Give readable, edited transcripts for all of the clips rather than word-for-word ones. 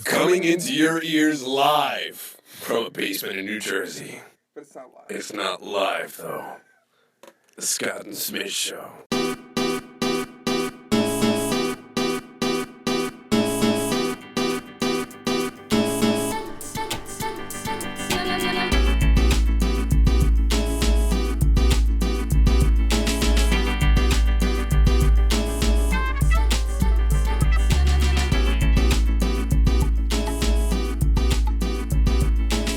Coming into your ears live from a basement in New Jersey. But it's not live. It's not live, though. The Scott and Smiz Show.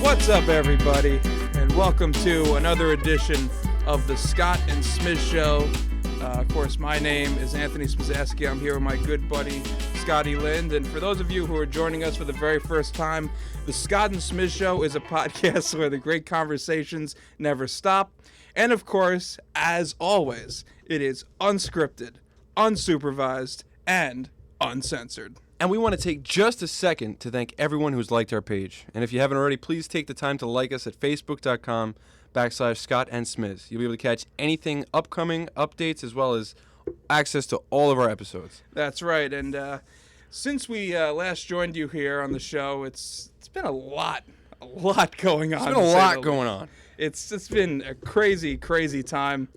What's up, everybody, and welcome to another edition of the Scott and Smiz Show. Of course, my name is Anthony Smizaski. I'm here with my good buddy, Scotty Lind. And for those of you who are joining us for the very first time, the Scott and Smiz Show is a podcast where the great conversations never stop. And of course, as always, it is unscripted, unsupervised, and uncensored. And we want to take just a second to thank everyone who's liked our page. And if you haven't already, please take the time to like us at facebook.com/Scott and Smiz. You'll be able to catch anything upcoming, updates, as well as access to all of our episodes. That's right. And since we last joined you here on the show, it's been a lot going on. There's been a lot going on. It's been a crazy time.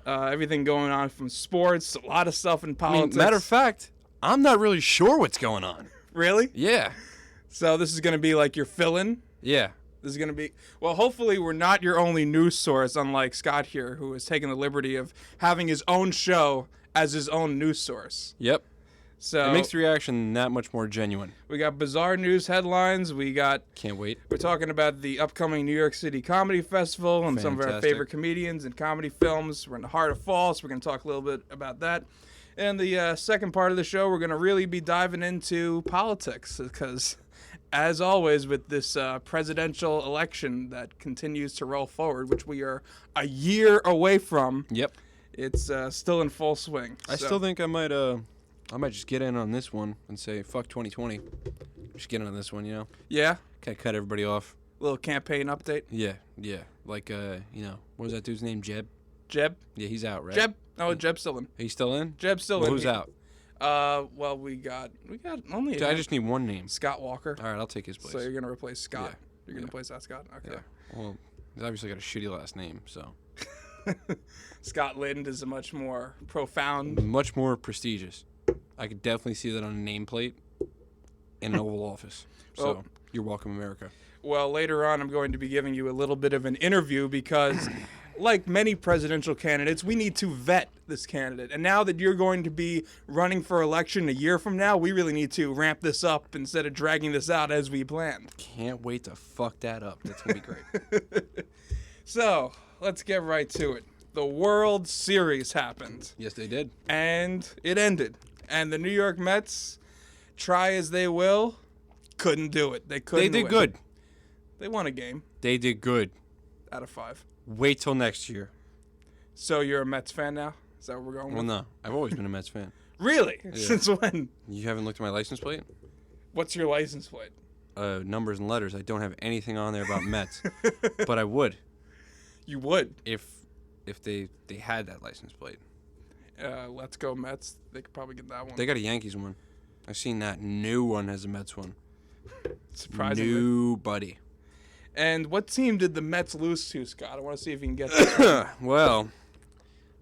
Everything going on from sports, a lot of stuff in politics. Matter of fact, I'm not really sure what's going on. Really? Yeah. So this is going to be like your fill-in? Yeah. This is going to be... Well, hopefully we're not your only news source, unlike Scott here, who has taken the liberty of having his own show as his own news source. Yep. So it makes the reaction that much more genuine. We got bizarre news headlines. Can't wait. We're talking about the upcoming New York City Comedy Festival and some of our favorite comedians and comedy films. We're in the heart of fall, so we're going to talk a little bit about that. And the second part of the show, we're going to really be diving into politics because, as always, with this presidential election that continues to roll forward, which we are a year away from. Yep. It's still in full swing. I still think I might just get in on this one and say, fuck 2020. Just get in on this one, you know? Yeah? Kind of cut everybody off. Little campaign update? Yeah. Like, what was that dude's name? Jeb? Jeb? Yeah, he's out, right? Jeb? No, Jeb's still in. He's still in? Jeb's still in. Who's out? Well, we got only... I just need one name. Scott Walker. All right, I'll take his place. So you're going to replace Scott. Yeah. You're going to replace that Scott? Okay. Yeah. Well, he's obviously got a shitty last name, so... Scott Lind is a much more profound... Much more prestigious. I could definitely see that on a nameplate in an Oval Office. So, you're welcome, America. Well, later on, I'm going to be giving you a little bit of an interview because... Like many presidential candidates, we need to vet this candidate. And now that you're going to be running for election a year from now, we really need to ramp this up instead of dragging this out as we planned. Can't wait to fuck that up. That's going to be great. So, let's get right to it. The World Series happened. Yes, they did. And it ended. And the New York Mets, try as they will, couldn't do it. They couldn't They did win. good. They won a game. They did good. Out of 5. Wait till next year. So you're a Mets fan now? Is that what we're going with? Well, no. I've always been a Mets fan. Really? Yeah. Since when? You haven't looked at my license plate? What's your license plate? Numbers and letters. I don't have anything on there about Mets. But I would. You would? If they had that license plate. Let's go Mets. They could probably get that one. They got a Yankees one. I've seen that. No one has a Mets one. Surprisingly. Nobody. And what team did the Mets lose to, Scott? I want to see if you can get this. Well,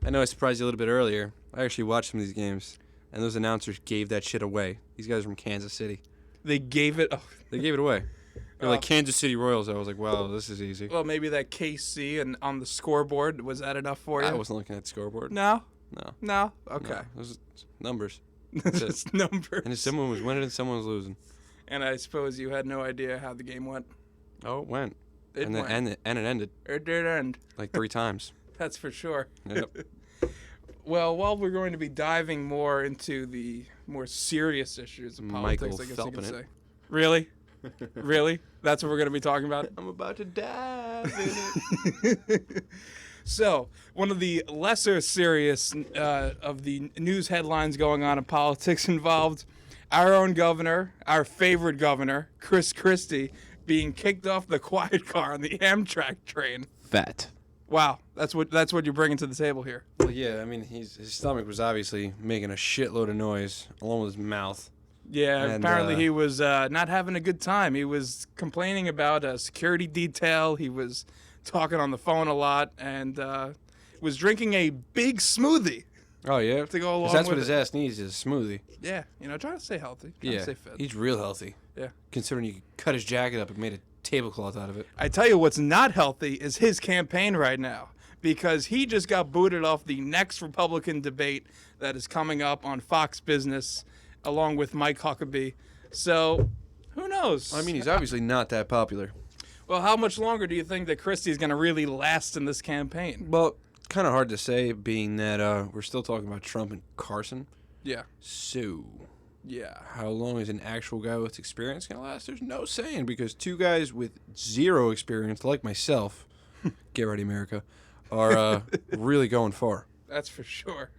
I know I surprised you a little bit earlier. I actually watched some of these games, and those announcers gave that shit away. These guys are from Kansas City. They gave it... Oh. They gave it away. They're like Kansas City Royals. I was like, wow, this is easy. Well, maybe that KC and on the scoreboard, was that enough for you? I wasn't looking at the scoreboard. No? No. No? Okay. No, it was numbers. It's numbers. And someone was winning and someone was losing. And I suppose you had no idea how the game went. Oh, it went. It went. And it ended. It did end. Like 3 times. That's for sure. Yep. Well, while we're going to be diving more into the more serious issues of politics, I guess you could say. Really? Really? That's what we're going to be talking about? I'm about to dive in it. So, one of the lesser serious of the news headlines going on in politics involved our own governor, our favorite governor, Chris Christie, being kicked off the quiet car on the Amtrak train. Fat. Wow, that's what you're bringing to the table here. Well, yeah, I mean, his stomach was obviously making a shitload of noise, along with his mouth. Yeah, And, apparently he was not having a good time. He was complaining about a security detail. He was talking on the phone a lot and was drinking a big smoothie Oh, yeah? to go along 'Cause that's with what his ass needs is a smoothie. Yeah, trying to stay healthy, trying to Yeah, stay fit. he's real healthy. Yeah. Considering you could cut his jacket up and made a tablecloth out of it. I tell you what's not healthy is his campaign right now, because he just got booted off the next Republican debate that is coming up on Fox Business along with Mike Huckabee. So, who knows? I mean, he's obviously not that popular. Well, how much longer do you think that Christie's going to really last in this campaign? Well, kind of hard to say, being that we're still talking about Trump and Carson. Yeah. So, Yeah. how long is an actual guy with experience going to last? There's no saying, because two guys with zero experience, like myself, get ready, America, are really going far. That's for sure.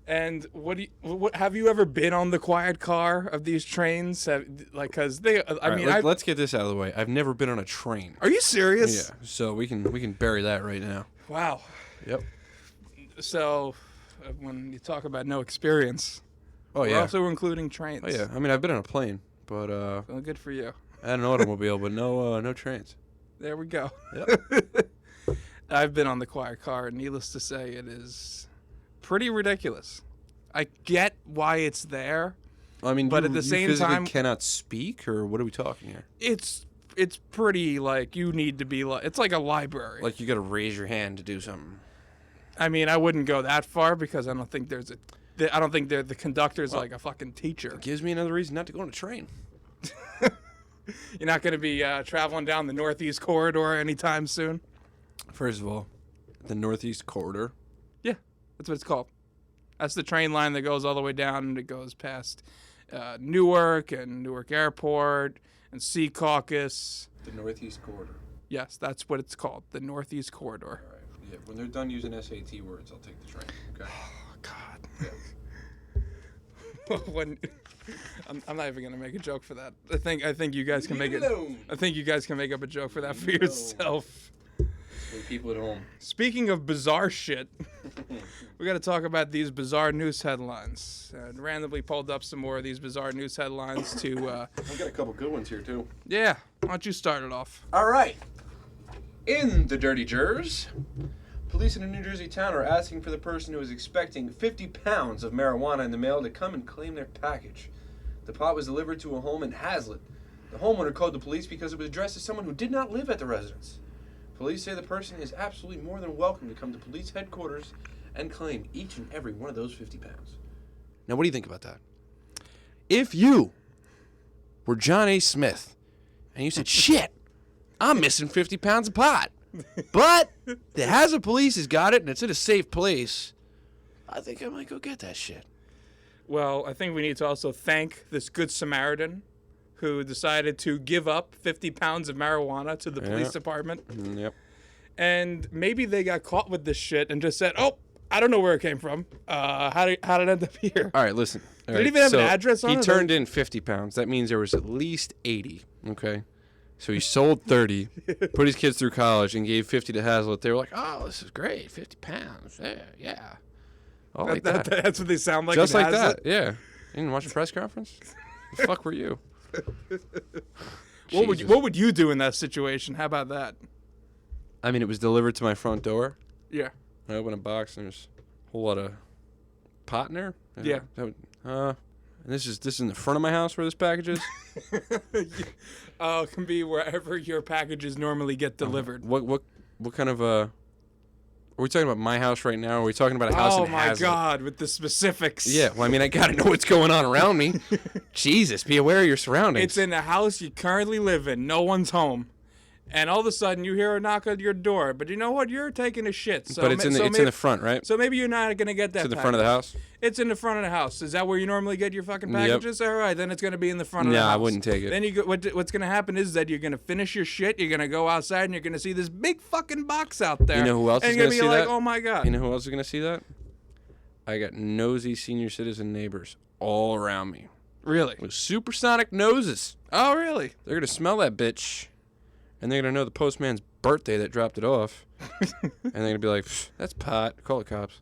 And what have you ever been on the quiet car of these trains? Cause they, let's get this out of the way. I've never been on a train. Are you serious? Yeah, so we can bury that right now. Wow. Yep. So, when you talk about no experience, Oh we're yeah. also including trains. Oh yeah. I mean, I've been on a plane, but Well, good for you. I had an automobile, but no trains. There we go. Yep. I've been on the quiet car, and needless to say, it is pretty ridiculous. I get why it's there. I mean, But you, at the you same physically time- cannot speak, or what are we talking here? It's pretty, like, you need to be like, it's like a library. Like you got to raise your hand to do something. I mean, I wouldn't go that far because I don't think I don't think the conductor's like a fucking teacher. Gives me another reason not to go on a train. You're not going to be traveling down the Northeast Corridor anytime soon. First of all, the Northeast Corridor. Yeah, that's what it's called. That's the train line that goes all the way down, and it goes past Newark and Newark Airport and Sea Caucus. The Northeast Corridor. Yes, that's what it's called, the Northeast Corridor. All right. Yeah. When they're done using SAT words, I'll take the train. Okay. Oh, God. when I'm not even gonna make a joke for that. I think you guys can make it. I think you guys can make up a joke for that for yourself. For the people at home. Speaking of bizarre shit, we got to talk about these bizarre news headlines. Randomly pulled up some more of these bizarre news headlines to. I've got a couple good ones here too. Yeah, why don't you start it off? All right. In the Dirty Jers, police in a New Jersey town are asking for the person who is expecting 50 pounds of marijuana in the mail to come and claim their package. The pot was delivered to a home in Hazlitt. The homeowner called the police because it was addressed to someone who did not live at the residence. Police say the person is absolutely more than welcome to come to police headquarters and claim each and every one of those 50 pounds. Now, what do you think about that? If you were John A. Smith and you said, shit, I'm missing 50 pounds of pot, but the Hazlitt police has got it and it's in a safe place, I think I might go get that shit. Well, I think we need to also thank this good Samaritan who decided to give up 50 pounds of marijuana to the police department. Yep. And maybe they got caught with this shit and just said, oh, I don't know where it came from. How did it end up here? All right, listen. All Did it right, even have an so address on it? He turned in 50 pounds. That means there was at least 80, okay? So he sold 30, put his kids through college, and gave 50 to Hazlitt. They were like, oh, this is great, 50 pounds. Yeah. Oh, like that. That's what they sound like. Just in like Hazlitt? that, yeah. You didn't watch a press conference? The fuck were you? What would you do in that situation? How about that? I mean, it was delivered to my front door. Yeah. I opened a box, and there's a whole lot of pot in there. Yeah. And this is in the front of my house where this package is? It can be wherever your packages normally get delivered. What kind of are we talking about my house right now? Or are we talking about a house in Oh my Hazlitt? God, with the specifics. Yeah, well, I mean, I gotta know what's going on around me. Jesus, be aware of your surroundings. It's in the house you currently live in. No one's home. And all of a sudden you hear a knock on your door. But you know what? You're taking a shit. So but it's in the front, right? So maybe you're not going to get that It's in the front of the house? It's in the front of the house. Is that where you normally get your fucking packages? All right, then it's going to be in the front of the house. Yeah, I wouldn't take it. Then what's going to happen is that you're going to finish your shit. You're going to go outside and you're going to see this big fucking box out there. You know who else is going going to to see be like, that? oh my God. You know who else is going to see that? I got nosy senior citizen neighbors all around me Really? with supersonic noses. Oh, really? They're going to smell that bitch, and they're going to know the postman's birthday that dropped it off. And they're going to be like, that's pot. Call the cops.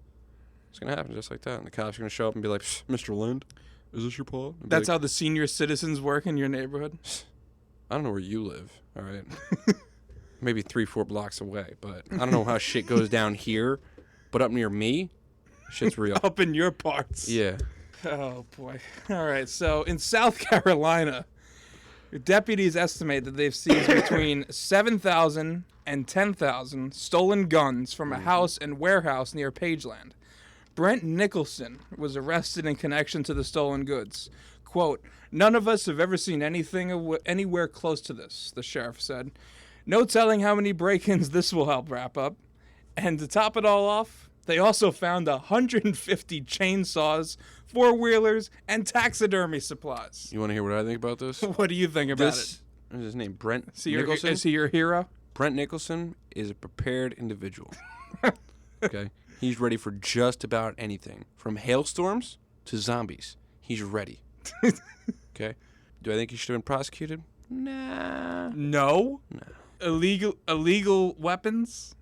It's going to happen just like that. And the cops are going to show up and be like, Mr. Lind. is this your paw? That's how the senior citizens work in your neighborhood? I don't know where you live, all right? Maybe 3-4 blocks away, but I don't know how shit goes down here, but up near me, shit's real. Up in your parts. Yeah. Oh, boy. All right, so in South Carolina, deputies estimate that they've seized between 7,000 and 10,000 stolen guns from a house and warehouse near Pageland. Brent Nicholson was arrested in connection to the stolen goods. Quote, "None of us have ever seen anything anywhere close to this," the sheriff said. "No telling how many break-ins this will help wrap up." And to top it all off, they also found 150 chainsaws, four-wheelers, and taxidermy supplies. You want to hear what I think about this? What do you think about it? What is his name? Brent Nicholson? Is he your hero? Brent Nicholson is a prepared individual. Okay? He's ready for just about anything. From hailstorms to zombies. He's ready. Okay? Do I think he should have been prosecuted? Nah. No? No. Illegal weapons?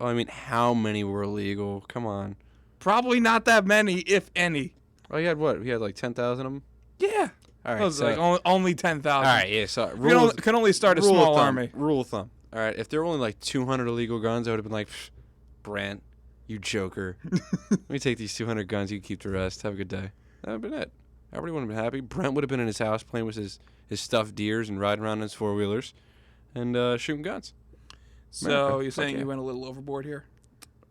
Oh, I mean, how many were illegal? Come on. Probably not that many, if any. Oh, he had what? He had like 10,000 of them? Yeah. All right. It was like only 10,000. All right, yeah. So can only start a small army. Rule of thumb. All right, if there were only like 200 illegal guns, I would have been like, Brent, you joker. Let me take these 200 guns. You keep the rest. Have a good day. That would have been it. Everybody would have been happy. Brent would have been in his house playing with his stuffed deers and riding around in his four-wheelers and shooting guns. So America. you're saying you went a little overboard here?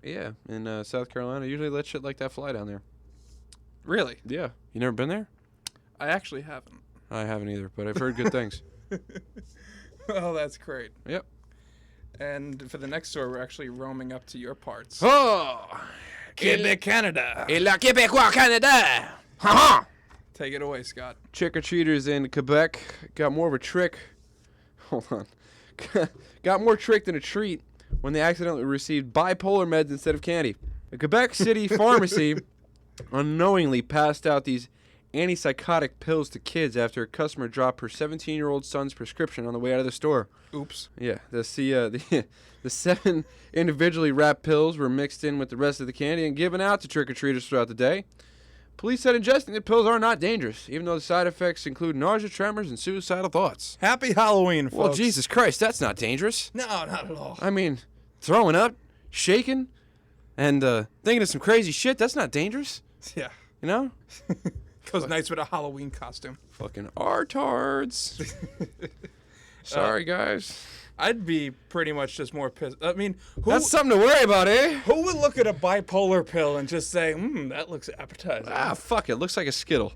Yeah, in South Carolina, usually let shit like that fly down there. Really? Yeah. You never been there? I actually haven't. I haven't either, but I've heard good things. Oh, that's great. Yep. And for the next story, we're actually roaming up to your parts. Oh! Quebec, Canada. Et la Québécois Canada! Ha-ha! Take it away, Scott. Trick-or-treaters in Quebec got more of a trick. Hold on. Got more trick than a treat when they accidentally received bipolar meds instead of candy. A Quebec City pharmacy unknowingly passed out these antipsychotic pills to kids after a customer dropped her 17-year-old son's prescription on the way out of the store. Oops. Yeah, the 7 individually wrapped pills were mixed in with the rest of the candy and given out to trick-or-treaters throughout the day. Police said ingesting the pills are not dangerous, even though the side effects include nausea, tremors, and suicidal thoughts. Happy Halloween, folks. Well, Jesus Christ, that's not dangerous. No, not at all. I mean, throwing up, shaking, and thinking of some crazy shit, that's not dangerous. Yeah. You know? Goes nice with a Halloween costume. Fucking artards. Sorry, guys. I'd be pretty much just more pissed. I mean, That's something to worry about, eh? Who would look at a bipolar pill and just say, that looks appetizing? Ah, fuck it. Looks like a Skittle.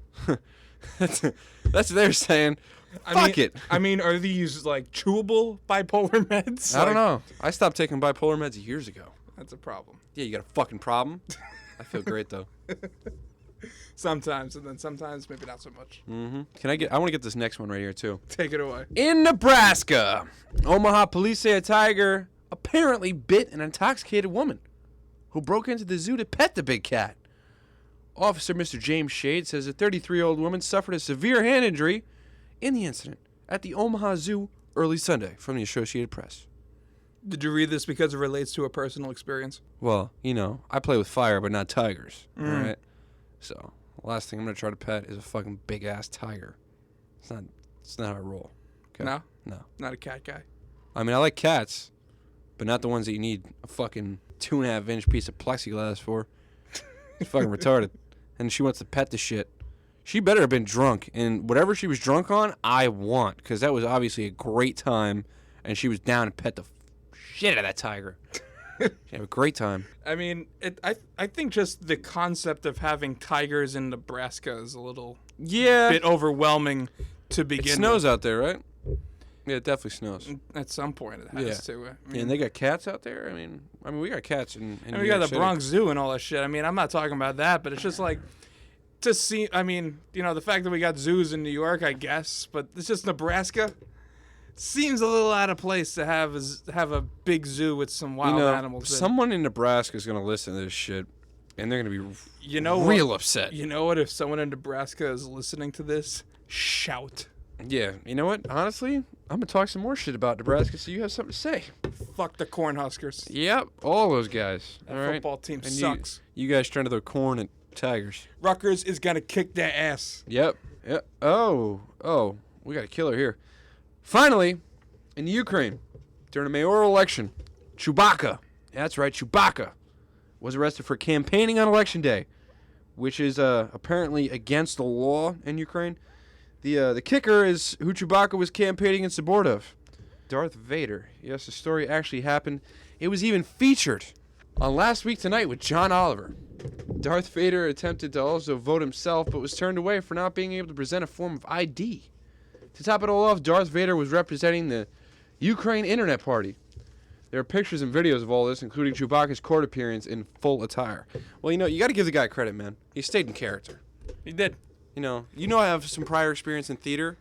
That's what they're saying. Fuck it. I mean, are these, like, chewable bipolar meds? I don't know. I stopped taking bipolar meds years ago. That's a problem. Yeah, you got a fucking problem? I feel great, though. Sometimes, and then sometimes maybe not so much. Mm-hmm. I want to get this next one right here, too. Take it away. In Nebraska, Omaha police say a tiger apparently bit an intoxicated woman who broke into the zoo to pet the big cat. Officer Mr. James Shade says a 33-year-old woman suffered a severe hand injury in the incident at the Omaha Zoo early Sunday, from the Associated Press. Did you read this because it relates to a personal experience? Well, you know, I play with fire, but not tigers, all right? So, the last thing I'm going to try to pet is a fucking big-ass tiger. It's not how I roll. Okay? No? No. Not a cat guy? I mean, I like cats, but not the ones that you need a fucking 2.5-inch piece of plexiglass for. It's fucking retarded. And she wants to pet the shit. She better have been drunk, and whatever she was drunk on, I want, because that was obviously a great time, and she was down to pet the shit out of that tiger. She had a great time. I mean, I think just the concept of having tigers in Nebraska is a little bit overwhelming to begin with. It snows out there, right? Yeah, it definitely snows. At some point it has to. I mean, and they got cats out there? I mean, we got cats in and we got the Bronx Zoo and all that shit. I mean, I'm not talking about that, but it's just like, to see, I mean, you know, the fact that we got zoos in New York, I guess, but it's just Nebraska. Seems a little out of place to have a big zoo with some wild animals. Someone in Nebraska is going to listen to this shit, and they're going to be real upset. You know what? If someone in Nebraska is listening to this, shout. Yeah, you know what? Honestly, I'm going to talk some more shit about Nebraska so you have something to say. Fuck the Cornhuskers. Yep, all those guys. That all right? football team and sucks. You guys trying to throw corn at Tigers. Rutgers is gonna kick their ass. Yep. Oh, we got a killer here. Finally, in the Ukraine, during a mayoral election, Chewbacca, that's right, Chewbacca, was arrested for campaigning on Election Day, which is apparently against the law in Ukraine. The kicker is who Chewbacca was campaigning in support of. Darth Vader. Yes, the story actually happened. It was even featured on Last Week Tonight with John Oliver. Darth Vader attempted to also vote himself, but was turned away for not being able to present a form of ID. To top it all off, Darth Vader was representing the Ukraine Internet Party. There are pictures and videos of all this, including Chewbacca's court appearance in full attire. Well, you got to give the guy credit, man. He stayed in character. He did. I have some prior experience in theater.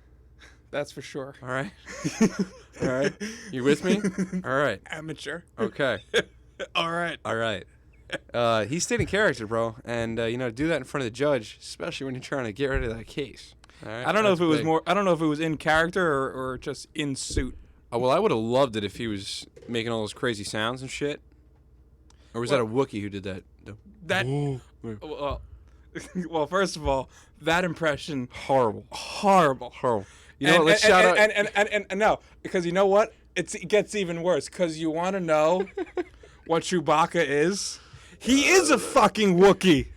That's for sure. All right. All right. You with me? All right. Amateur. Okay. All right. All right. He stayed in character, bro. And, do that in front of the judge, especially when you're trying to get rid of that case. All right? I don't know if it was in character or just in suit. Oh, well, I would have loved it if he was making all those crazy sounds and shit. Or was that a Wookiee who did that? Well, first of all, that impression Horrible. You know what? Let's shout out. And no, because you know what? It gets even worse. Because you want to know what Chewbacca is? He is a fucking Wookiee.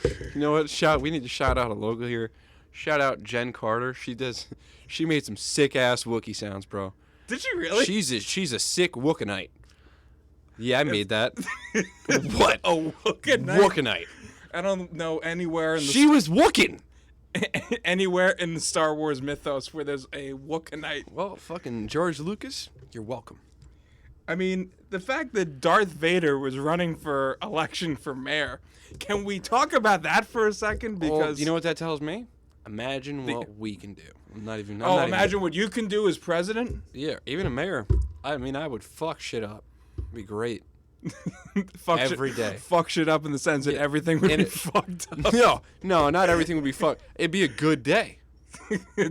You know what? We need to shout out a logo here. Shout out Jen Carter. She made some sick ass Wookiee sounds, bro. Did she really? She's a sick Wookienite. Yeah, I made that. What? A Wookienite? Wookienite. I don't know anywhere in the She was Wookin'. anywhere in the Star Wars mythos where there's a Wookienite. Well, fucking George Lucas, you're welcome. I mean, the fact that Darth Vader was running for election for mayor. Can we talk about that for a second? Because you know what that tells me? Imagine what we can do. Imagine what you can do as president? Yeah, even a mayor. I mean, I would fuck shit up. It'd be great. Every day. Fuck shit up in the sense that everything would be fucked up. No, not everything would be fucked. It'd be a good day.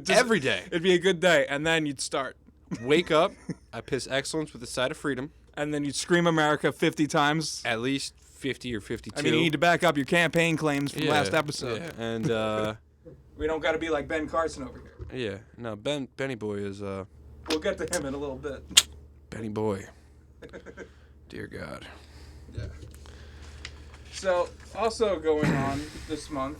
Every day. It'd be a good day, and then you'd start. Wake up, I piss excellence with a side of freedom. And then you'd scream America 50 times. At least 50 or 52. I mean, you need to back up your campaign claims from last episode. Yeah. And, we don't got to be like Ben Carson over here. Yeah. No, Benny Boy is, We'll get to him in a little bit. Benny Boy. Dear God. Yeah. So, also going on this month,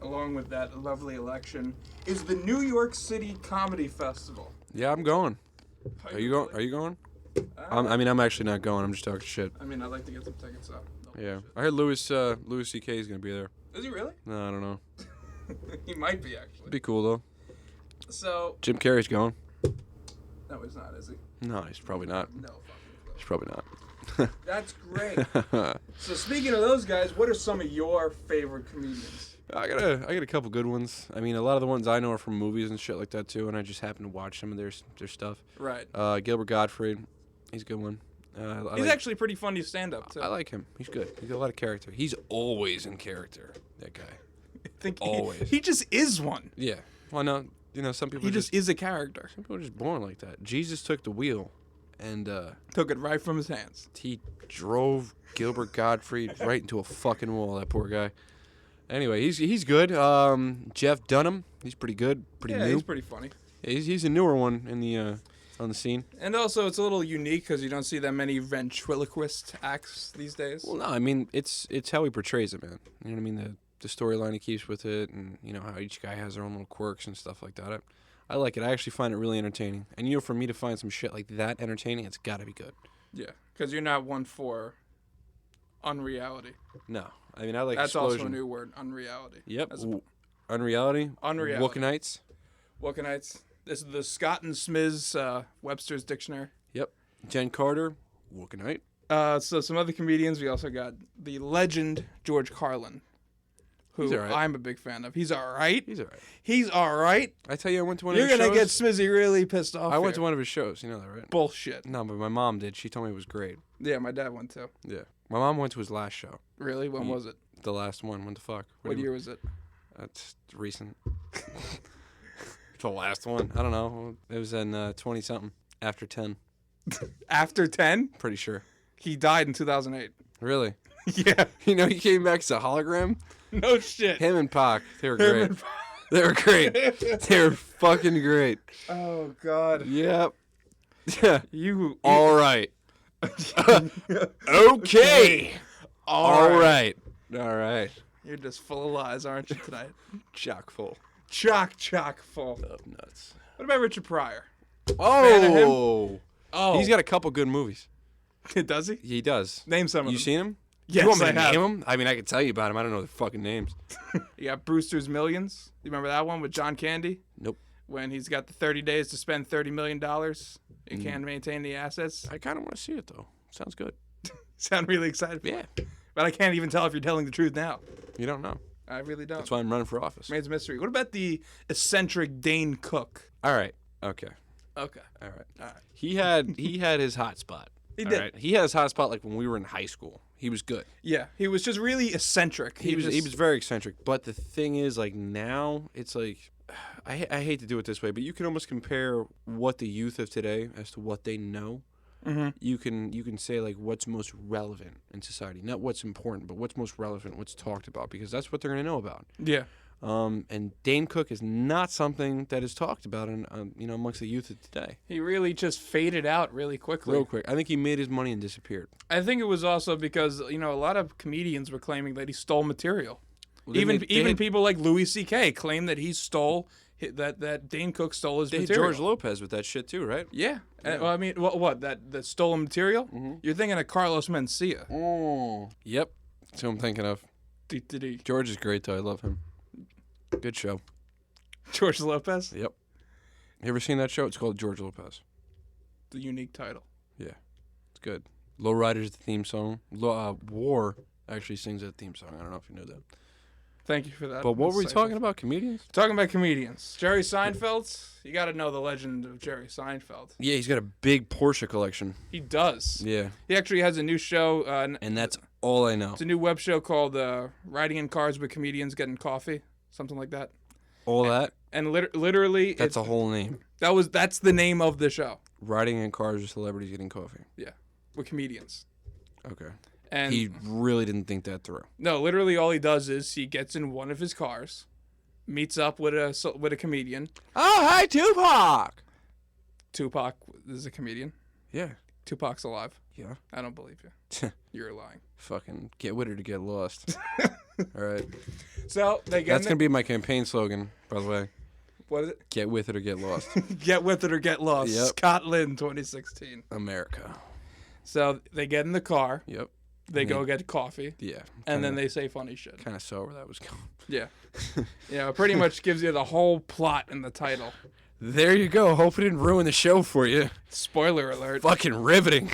along with that lovely election, is the New York City Comedy Festival. Yeah, I'm going. Are you going? Are you going? I'm actually not going. I'm just talking shit. I mean, I'd like to get some tickets up. Yeah. I heard Louis C.K. is going to be there. Is he really? No, I don't know. He might be, actually. It'd be cool, though. So... Jim Carrey's going. No, he's not, is he? No, he's probably not. No, fucking He's probably not. That's great. So speaking of those guys, what are some of your favorite comedians? I got a couple good ones. I mean, a lot of the ones I know are from movies and shit like that too, and I just happen to watch some of their stuff. Right. Gilbert Gottfried, he's a good one. He's actually pretty funny stand-up too. I like him. He's good. He's got a lot of character. He's always in character. That guy. I think always. He just is one. Yeah. Well, no, some people. He just is a character. Some people are just born like that. Jesus took the wheel, and took it right from his hands. He drove Gilbert Gottfried right into a fucking wall. That poor guy. Anyway, he's good. Jeff Dunham, he's pretty good. Pretty new. He's pretty funny. He's a newer one in the on the scene. And also, it's a little unique because you don't see that many ventriloquist acts these days. Well, no, I mean it's how he portrays it, man. You know what I mean? The storyline he keeps with it, and how each guy has their own little quirks and stuff like that. I like it. I actually find it really entertaining. And for me to find some shit like that entertaining, it's got to be good. Yeah, because you're not one for unreality. No, I mean I like. That's explosion. also a new word, unreality. Yep. Unreality. Unreality. Wookenites. This is the Scott and Smiz Webster's Dictionary. Yep. Jen Carter. Wookenite. So some other comedians. We also got the legend George Carlin, who I'm a big fan of. He's all right. He's all right. I tell you, I went to one of his shows. You're going to get Smizzy really pissed off. I went to one of his shows. You know that, right? Bullshit. No, but my mom did. She told me it was great. Yeah, my dad went too. Yeah. My mom went to his last show. Really? When was it? The last one. When the fuck? What year was it? That's recent. The last one. I don't know. It was in 20-something. After 10. After 10? Pretty sure. He died in 2008. Really? Yeah. You know, he came back as a hologram. No shit. Him and Pac, they were Him great. and They were great. They were fucking great. Oh God. Yep. Yeah. You. All right. Okay. All right. All right. You're just full of lies, aren't you, tonight? Chock full. Chock full. Of nuts. What about Richard Pryor? Oh. Oh. He's got a couple good movies. Does he? He does. Name some of them. You seen him? Yes, you want me I to have. name them? I mean, I could tell you about them. I don't know the fucking names. You got Brewster's Millions. You remember that one with John Candy? Nope. When he's got the 30 days to spend $30 million. He can't maintain the assets. I kind of want to see it, though. Sounds good. Sound really excited for Yeah. it. But I can't even tell if you're telling the truth now. You don't know. I really don't. That's why I'm running for office. Remains a mystery. What about the eccentric Dane Cook? All right. Okay. Okay. All right. All right. He had his hot spot. He All did. right? He had his hot spot like when we were in high school. He was good. Yeah. He was just really eccentric. He was very eccentric. But the thing is, like, now it's like I hate to do it this way, but you can almost compare what the youth of today as to what they know. Mm-hmm. You can say like what's most relevant in society, not what's important, but what's most relevant, what's talked about, because that's what they're going to know about. Yeah. And Dane Cook is not something that is talked about in amongst the youth of today. He really just faded out really quickly. Real quick, I think he made his money and disappeared. I think it was also because, a lot of comedians were claiming that he stole material. Well, Even they had- people like Louis C.K. claim that he stole that Dane Cook stole his They had material. George Lopez with that shit too, right? Yeah. Well, I mean, what that stolen material? Mm-hmm. You're thinking of Carlos Mencia. Oh. Yep. That's who I'm thinking of. George is great though. I love him. Good show. George Lopez. Yep. You ever seen that show? It's called George Lopez. The unique title. Yeah. It's good. Lowrider's the theme song. War actually sings that theme song. I don't know if you know that. Thank you for that. But what were we insightful. talking about? Comedians? Talking about comedians. Jerry Seinfeld. You got to know the legend of Jerry Seinfeld. Yeah, he's got a big Porsche collection. He does. Yeah. He actually has a new show. And that's all I know. It's a new web show called Riding in Cars with Comedians Getting Coffee. Something like that. All that? And literally, That's a whole name. That's the name of the show. Riding in cars with celebrities getting coffee. Yeah, with comedians. Okay. And He really didn't think that through. no, literally all he does is he gets in one of his cars, meets up with a comedian. Oh, hi, Tupac! Tupac is a comedian. Yeah. Tupac's alive. Yeah. I don't believe you. You're lying. Fucking get with her to get lost. All right. So they get That's going to be my campaign slogan, by the way. what is it? Get with it or get lost. Get with it or get lost. Yep. Scotland 2016. America. So they get in the car. Yep. They go get coffee. Yeah. And then they say funny shit. kind of saw where that was going. Yeah. Yeah, it pretty much gives you the whole plot in the title. There you go. Hope it didn't ruin the show for you. Spoiler alert. Fucking riveting.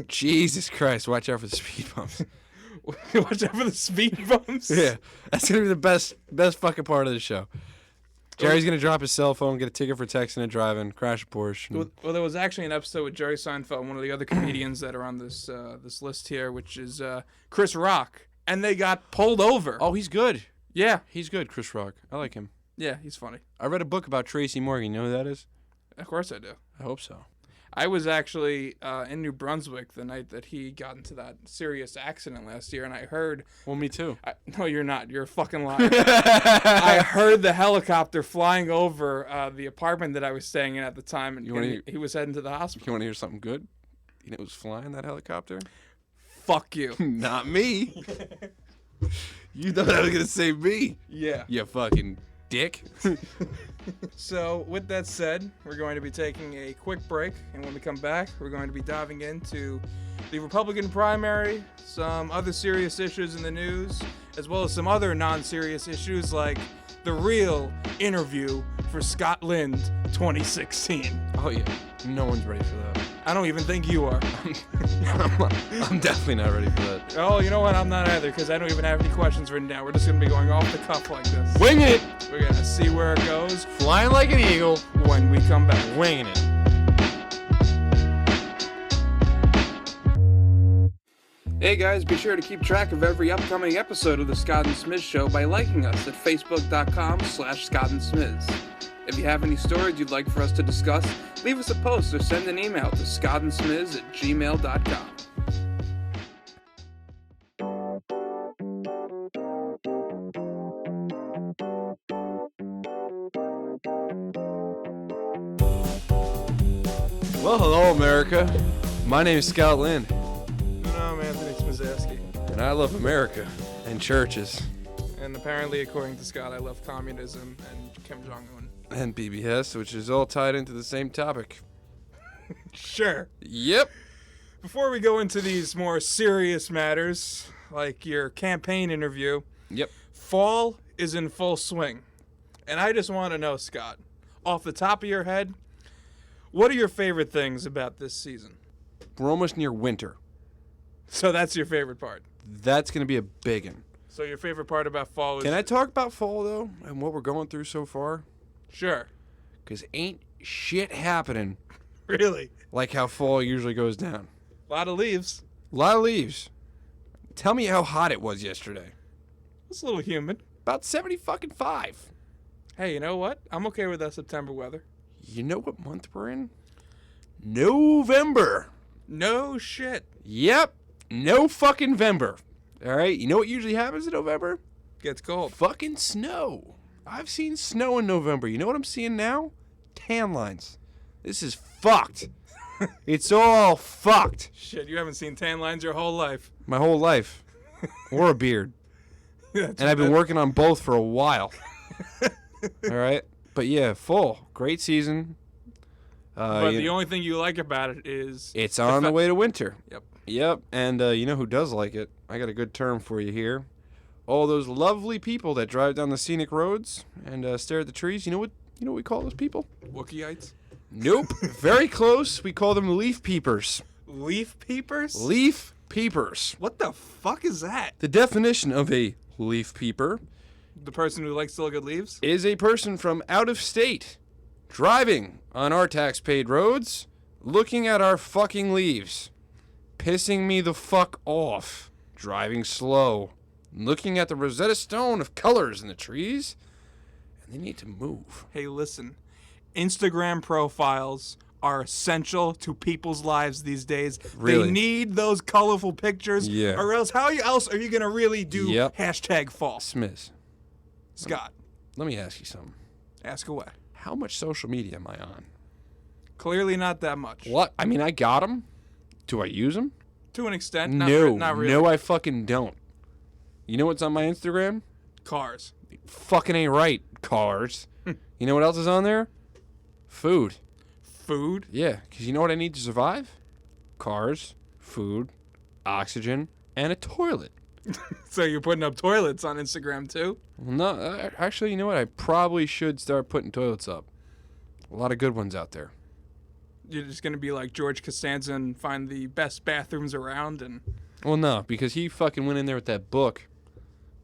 Jesus Christ. Watch out for the speed bumps. Watch out for the speed bumps. Yeah. That's going to be the best fucking part of the show. Jerry's going to drop his cell phone, get a ticket for texting and driving, crash a Porsche. and- Well, there was actually an episode with Jerry Seinfeld and one of the other comedians that are on this list here, which is Chris Rock, and they got pulled over. Oh, he's good. Yeah. He's good, Chris Rock. I like him. Yeah, he's funny. I read a book about Tracy Morgan. You know who that is? Of course I do. I hope so. I was actually in New Brunswick the night that he got into that serious accident last year, and I heard... Well, me too. No, you're not. You're a fucking liar. I heard the helicopter flying over the apartment that I was staying in at the time, and he was heading to the hospital. You want to hear something good? You know who's flying that helicopter? Fuck you. Not me. You thought I was going to say me. Yeah. You fucking dick. So, with that said, we're going to be taking a quick break, and when we come back, we're going to be diving into the Republican primary, some other serious issues in the news, as well as some other non-serious issues like the real interview for Scotland 2016. Oh, yeah. No one's ready for that. I don't even think you are. I'm definitely not ready for that. Oh, you know what? I'm not either, because I don't even have any questions written down. We're just going to be going off the cuff like this. Wing it. We're going to see where it goes Flying like an eagle. when we come back. Winging it. Hey guys, be sure to keep track of every upcoming episode of the Scott and Smiz Show by liking us at facebook.com/Scott and Smiz. If you have any stories you'd like for us to discuss, leave us a post or send an email to scottandsmiz@gmail.com. Well, hello, America. My name is Scott Lynn, And I'm Anthony Smiz, and I love America and churches and apparently, according to Scott, I love communism and Kim Jong-un. and BBS, which is all tied into the same topic. Sure. Yep. Before we go into these more serious matters, like your campaign interview, Yep. fall is in full swing. And I just want to know, Scott, off the top of your head, what are your favorite things about this season? We're almost near winter. So that's your favorite part. That's going to be a big one. So your favorite part about fall is... Can I talk about fall, though, and what we're going through so far? Sure. Because ain't shit happening Really? like how fall usually goes down. A lot of leaves. A lot of leaves. Tell me how hot it was yesterday. It's a little humid. About 75. Hey, you know what? I'm okay with that September weather. You know what month we're in? November. No shit. Yep. No fucking Vember. All right. You know what usually happens in November? Gets cold. Fucking snow. I've seen snow in November. You know what I'm seeing now? Tan lines. This is fucked. It's all fucked. Shit, you haven't seen tan lines your whole life. My whole life. Or a beard. That's And I've been bad. working on both for a while. All right. But yeah, full. Great season. But the only thing you like about it is... It's on the way to winter. Yep. Yep. And you know who does like it? I got a good term for you here. All those lovely people that drive down the scenic roads and stare at the trees. You know what we call those people? Wookieites? Nope. Very close. We call them leaf peepers. Leaf peepers? Leaf peepers. What the fuck is that? The definition of a leaf peeper The person who likes to look at leaves? is a person from out of state driving on our tax-paid roads, looking at our fucking leaves, pissing me the fuck off, driving slow, looking at the Rosetta Stone of colors in the trees, and they need to move. Hey, listen. Instagram profiles are essential to people's lives these days. Really? They need those colorful pictures. Yeah. Or else, how else are you going to really do Yep. hashtag fall? Smiz, Scott, let me ask you something. ask away. How much social media am I on? Clearly not that much. What? I mean, I got them. Do I use them? To an extent. No. Not really. No, I fucking don't. You know what's on my Instagram? Cars. Fucking ain't right. Cars. You know what else is on there? Food. Food. Yeah, because you know what I need to survive? Cars, food, oxygen, and a toilet. So you're putting up toilets on Instagram too? Well, no, actually, you know what? I probably should start putting toilets up. A lot of good ones out there. You're just going to be like George Costanza and find the best bathrooms around and... Well, no, because he fucking went in there with that book.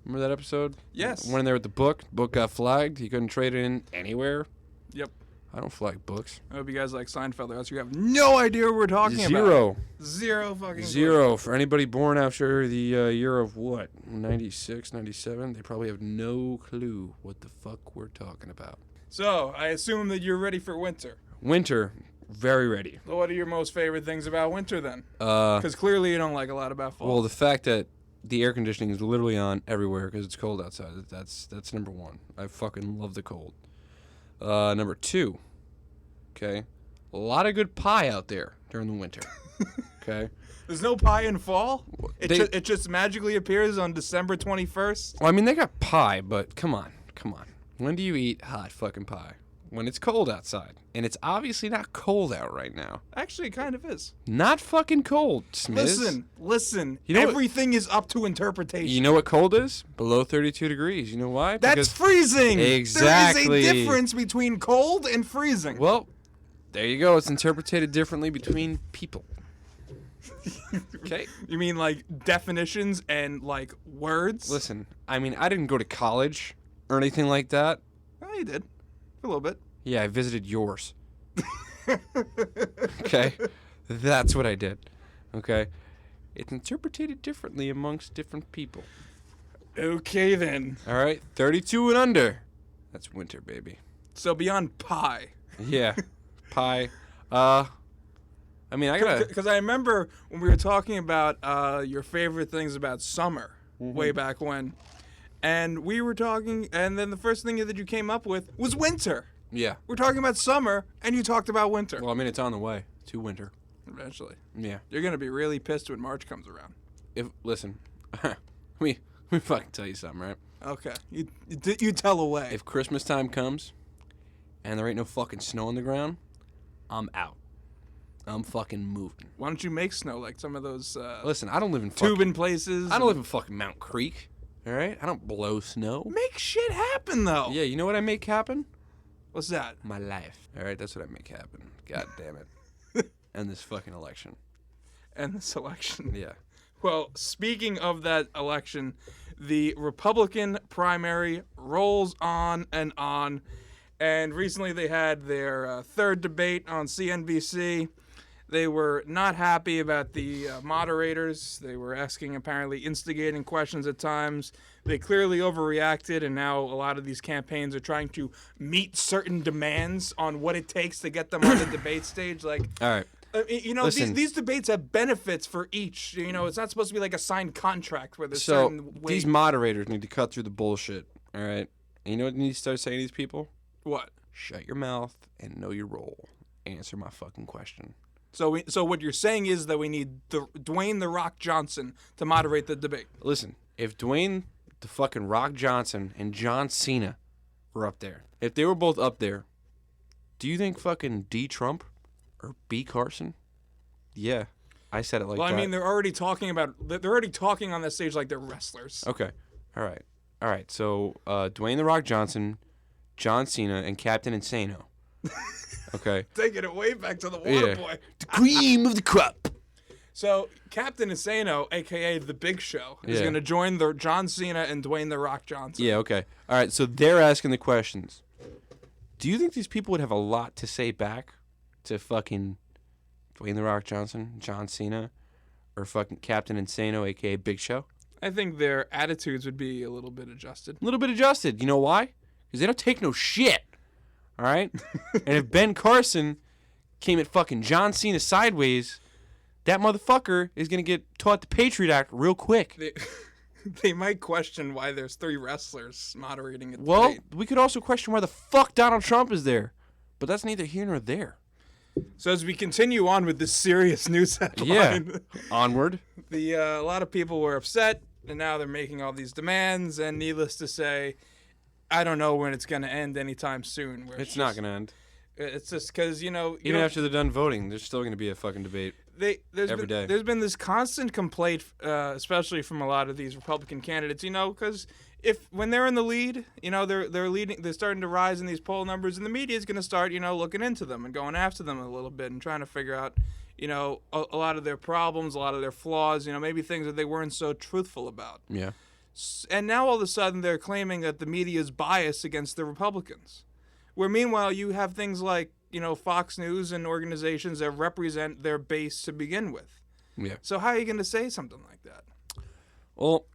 Remember that episode? Yes. Went in there with the book. Book got flagged. He couldn't trade it in anywhere. Yep. I don't flag books. I hope you guys like Seinfeld, or else you have no idea what we're talking about. Zero. Zero fucking Zero. For anybody born after the year of what? 96, 97? They probably have no clue what the fuck we're talking about. So, I assume that you're ready for winter. Winter, very ready. So what are your most favorite things about winter then? Well, Because clearly you don't like a lot about fall. the fact that the air conditioning is literally on everywhere because it's cold outside. That's number one. I fucking love the cold. Number two, okay, a lot of good pie out there during the winter. Okay. There's no pie in fall? They- It just magically appears on December 21st? Well, I mean, they got pie, but come on. When do you eat hot fucking pie? When it's cold outside. And it's obviously not cold out right now. Actually, it kind of is. Not fucking cold, Smiz. Listen. You know what- Everything is up to interpretation. You know what cold is? Below 32 degrees. You know why? That's freezing! Exactly. There is a difference between cold and freezing. Well, there you go. It's interpreted differently between people. Okay? You mean like definitions and like words? Listen, I mean, I didn't go to college or anything like that. Oh, you did. For a little bit. Yeah, I visited yours. Okay? That's what I did. Okay? It's interpreted differently amongst different people. Okay, then. All right? 32 and under. That's winter, baby. So beyond pie. Yeah. Pie. I mean, I gotta... Because I remember when we were talking about your favorite things about summer way back when. And we were talking, and then the first thing that you came up with was winter. Yeah. We're talking about summer, and you talked about winter. Well, I mean, it's on the way. to winter. Eventually. Yeah. You're going to be really pissed when March comes around. Listen, let me fucking tell you something, right? Okay. You tell away. If Christmas time comes and there ain't no fucking snow on the ground, I'm out. I'm fucking moving. Why don't you make snow like some of those Listen, I don't live in tubing places? I don't live in fucking Mount Creek. All right? I don't blow snow. Make shit happen, though. Yeah, you know what I make happen? What's that? My life. All right, that's what I make happen. God damn it. And this fucking election. And this election. Yeah. Well, speaking of that election, the Republican primary rolls on. And recently they had their third debate on CNBC. They were not happy about the moderators. They were asking apparently instigating questions at times. They clearly overreacted, and now a lot of these campaigns are trying to meet certain demands on what it takes to get them on the debate stage. Like, all right. Listen, these debates have benefits for each. It's not supposed to be like a signed contract where there's certain ways. These moderators need to cut through the bullshit, all right? And you know what you need to start saying to these people? What? Shut your mouth and know your role. Answer my fucking question. So what you're saying is that we need Dwayne "The Rock" Johnson to moderate the debate. Listen, if Dwayne "The fucking Rock" Johnson and John Cena were up there, if they were both up there, do you think fucking D. Trump or B. Carson? Yeah, I said it like that. Well, I mean, they're already talking on that stage like they're wrestlers. Okay, all right. So Dwayne "The Rock" Johnson, John Cena, and Captain Insano. Okay. Taking it way back to the water boy. The cream of the crop. So Captain Insano, a.k.a. The Big Show, is going to join the John Cena and Dwayne "The Rock" Johnson. Yeah, okay. All right, so they're asking the questions. Do you think these people would have a lot to say back to fucking Dwayne "The Rock" Johnson, John Cena, or fucking Captain Insano, a.k.a. Big Show? I think their attitudes would be a little bit adjusted. A little bit adjusted. You know why? Because they don't take no shit. All right? And if Ben Carson came at fucking John Cena sideways, that motherfucker is going to get taught the Patriot Act real quick. They might question why there's 3 wrestlers moderating it. Well, we could also question why the fuck Donald Trump is there. But that's neither here nor there. So as we continue on with this serious news headline, onward. A lot of people were upset, and now they're making all these demands, and needless to say, I don't know when it's going to end anytime soon. It's not going to end. It's just because, even after they're done voting, there's still going to be a fucking debate every day. There's been this constant complaint, especially from a lot of these Republican candidates, because when they're in the lead, they're leading, they're starting to rise in these poll numbers, and the media is going to start, looking into them and going after them a little bit and trying to figure out, a lot of their problems, a lot of their flaws, maybe things that they weren't so truthful about. Yeah. And now all of a sudden they're claiming that the media is biased against the Republicans. Where meanwhile you have things like, Fox News and organizations that represent their base to begin with. Yeah. So how are you going to say something like that? Well,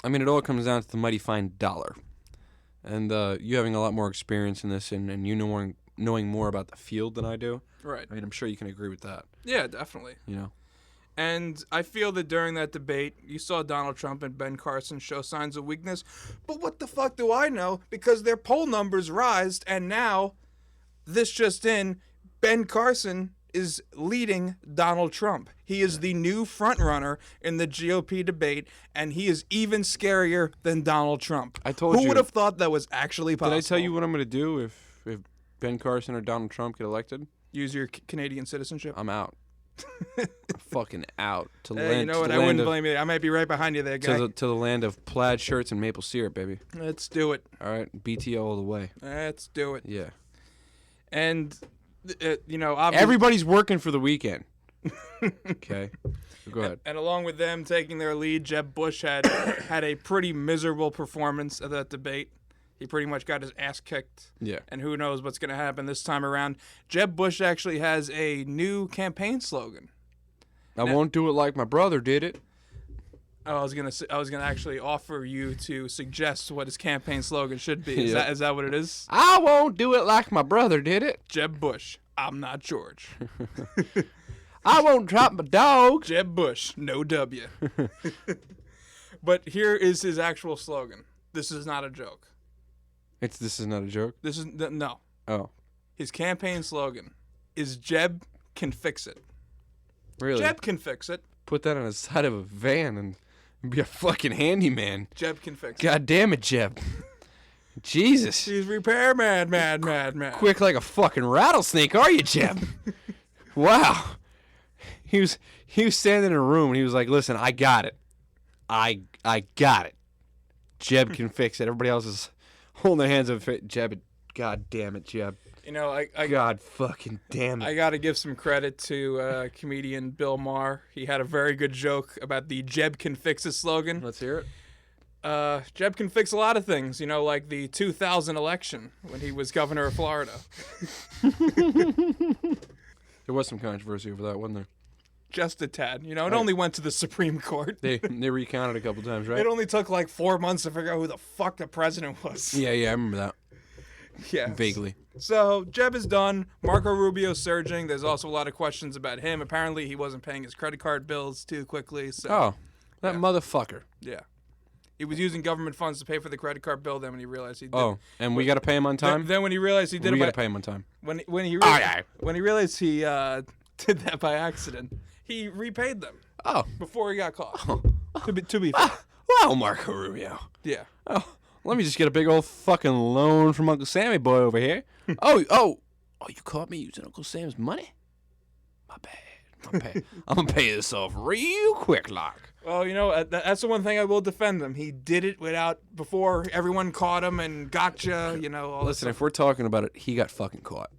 I mean, it all comes down to the mighty fine dollar. And you having a lot more experience in this and you knowing more about the field than I do. Right. I mean, I'm sure you can agree with that. Yeah, definitely. And I feel that during that debate, you saw Donald Trump and Ben Carson show signs of weakness. But what the fuck do I know? Because their poll numbers rised, and now, this just in, Ben Carson is leading Donald Trump. He is the new frontrunner in the GOP debate, and he is even scarier than Donald Trump. I told you. Who would have thought that was actually possible? Did I tell you what I'm going to do if Ben Carson or Donald Trump get elected? Use your Canadian citizenship? I'm out. I'm fucking out. You know what? I wouldn't blame you. I might be right behind you there, guy. To the land of plaid shirts and maple syrup, baby. Let's do it. All right, BTO all the way. Let's do it. Yeah. And, obviously, everybody's working for the weekend. Okay. Go ahead. And along with them taking their lead, Jeb Bush had a pretty miserable performance at that debate. He pretty much got his ass kicked. Yeah. And who knows what's going to happen this time around. Jeb Bush actually has a new campaign slogan. I won't do it like my brother did it. I was gonna actually offer you to suggest what his campaign slogan should be. Is that what it is? I won't do it like my brother did it. Jeb Bush, I'm not George. I won't drop my dog. Jeb Bush, no W. But here is his actual slogan. This is not a joke. This is not a joke? No. Oh. His campaign slogan is Jeb can fix it. Really? Jeb can fix it. Put that on the side of a van and be a fucking handyman. Jeb can fix it. God damn it, Jeb. Jesus. He's repairman, man. Quick like a fucking rattlesnake, are you, Jeb? Wow. He was standing in a room and he was like, "Listen, I got it. I got it. Jeb can fix it." Everybody else is holding their hands up. Jeb, God damn it, Jeb. You know, I God fucking damn it. I got to give some credit to comedian Bill Maher. He had a very good joke about the Jeb can fix it slogan. Let's hear it. Jeb can fix a lot of things, you know, like the 2000 election when he was governor of Florida. There was some controversy over that, wasn't there? Just a tad. You know, it only went to the Supreme Court. They recounted a couple times, right? It only took like 4 months to figure out who the fuck the president was. Yeah, I remember that. Yeah. Vaguely. So, Jeb is done. Marco Rubio's surging. There's also a lot of questions about him. Apparently, he wasn't paying his credit card bills too quickly. So, Oh, that motherfucker. yeah. He was using government funds to pay for the credit card bill. Then when he realized he did, Oh, and we got to pay him on time? Then when he realized he did We it got by, to pay him on time. when he Aye. when he realized he did that by accident, he repaid them Oh. before he got caught. To be fair, Well, Marco Rubio. yeah. Oh, let me just get a big old fucking loan from Uncle Sammy boy over here. Oh, you caught me using Uncle Sam's money? My bad. I'm going to pay this off real quick, like. Well, you know, that's the one thing I will defend him. He did it before everyone caught him and gotcha, you know. All Listen, if we're talking about it, he got fucking caught.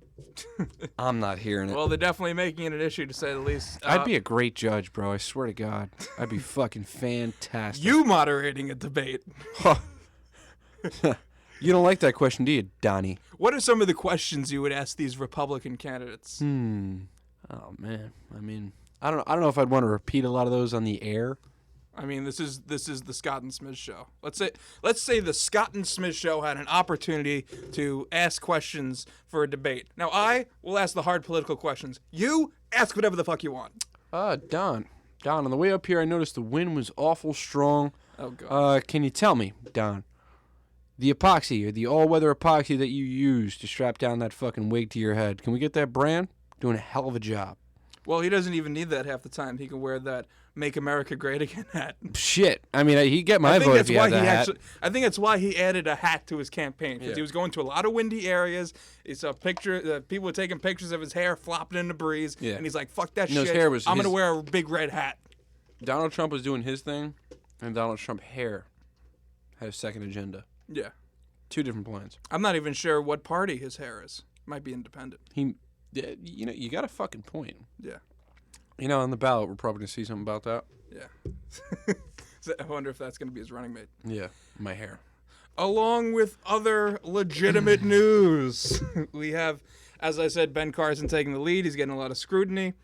I'm not hearing it. well, they're definitely making it an issue, to say the least. I'd be a great judge, bro. I swear to God. I'd be fucking fantastic. you moderating a debate. You don't like that question, do you, Donnie? What are some of the questions you would ask these Republican candidates? Oh, man. I mean, I don't know if I'd want to repeat a lot of those on the air. I mean, this is the Scott and Smiz show. Let's say the Scott and Smiz show had an opportunity to ask questions for a debate. Now, I will ask the hard political questions. You ask whatever the fuck you want. Don, on the way up here, I noticed the wind was awful strong. Oh, God. Can you tell me, Don, the epoxy or the all-weather epoxy that you use to strap down that fucking wig to your head, can we get that brand? Doing a hell of a job. Well, he doesn't even need that half the time. He can wear that "Make America Great Again" hat. Shit. I mean, he'd get my vote if he had that hat. I think that's why he added a hat to his campaign, because Yeah. he was going to a lot of windy areas. It's a picture. People were taking pictures of his hair flopping in the breeze, Yeah. and he's like, "Fuck that And his shit! hair was I'm his- gonna wear a big red hat." Donald Trump was doing his thing, and Donald Trump hair had a second agenda. Yeah, Two different plans. I'm not even sure what party his hair is. Might be independent. You got a fucking point. Yeah, On the ballot, we're probably gonna see something about that. yeah. So I wonder if that's gonna be his running mate. Yeah, my hair. Along with other legitimate news, we have, as I said, Ben Carson taking the lead. He's getting a lot of scrutiny.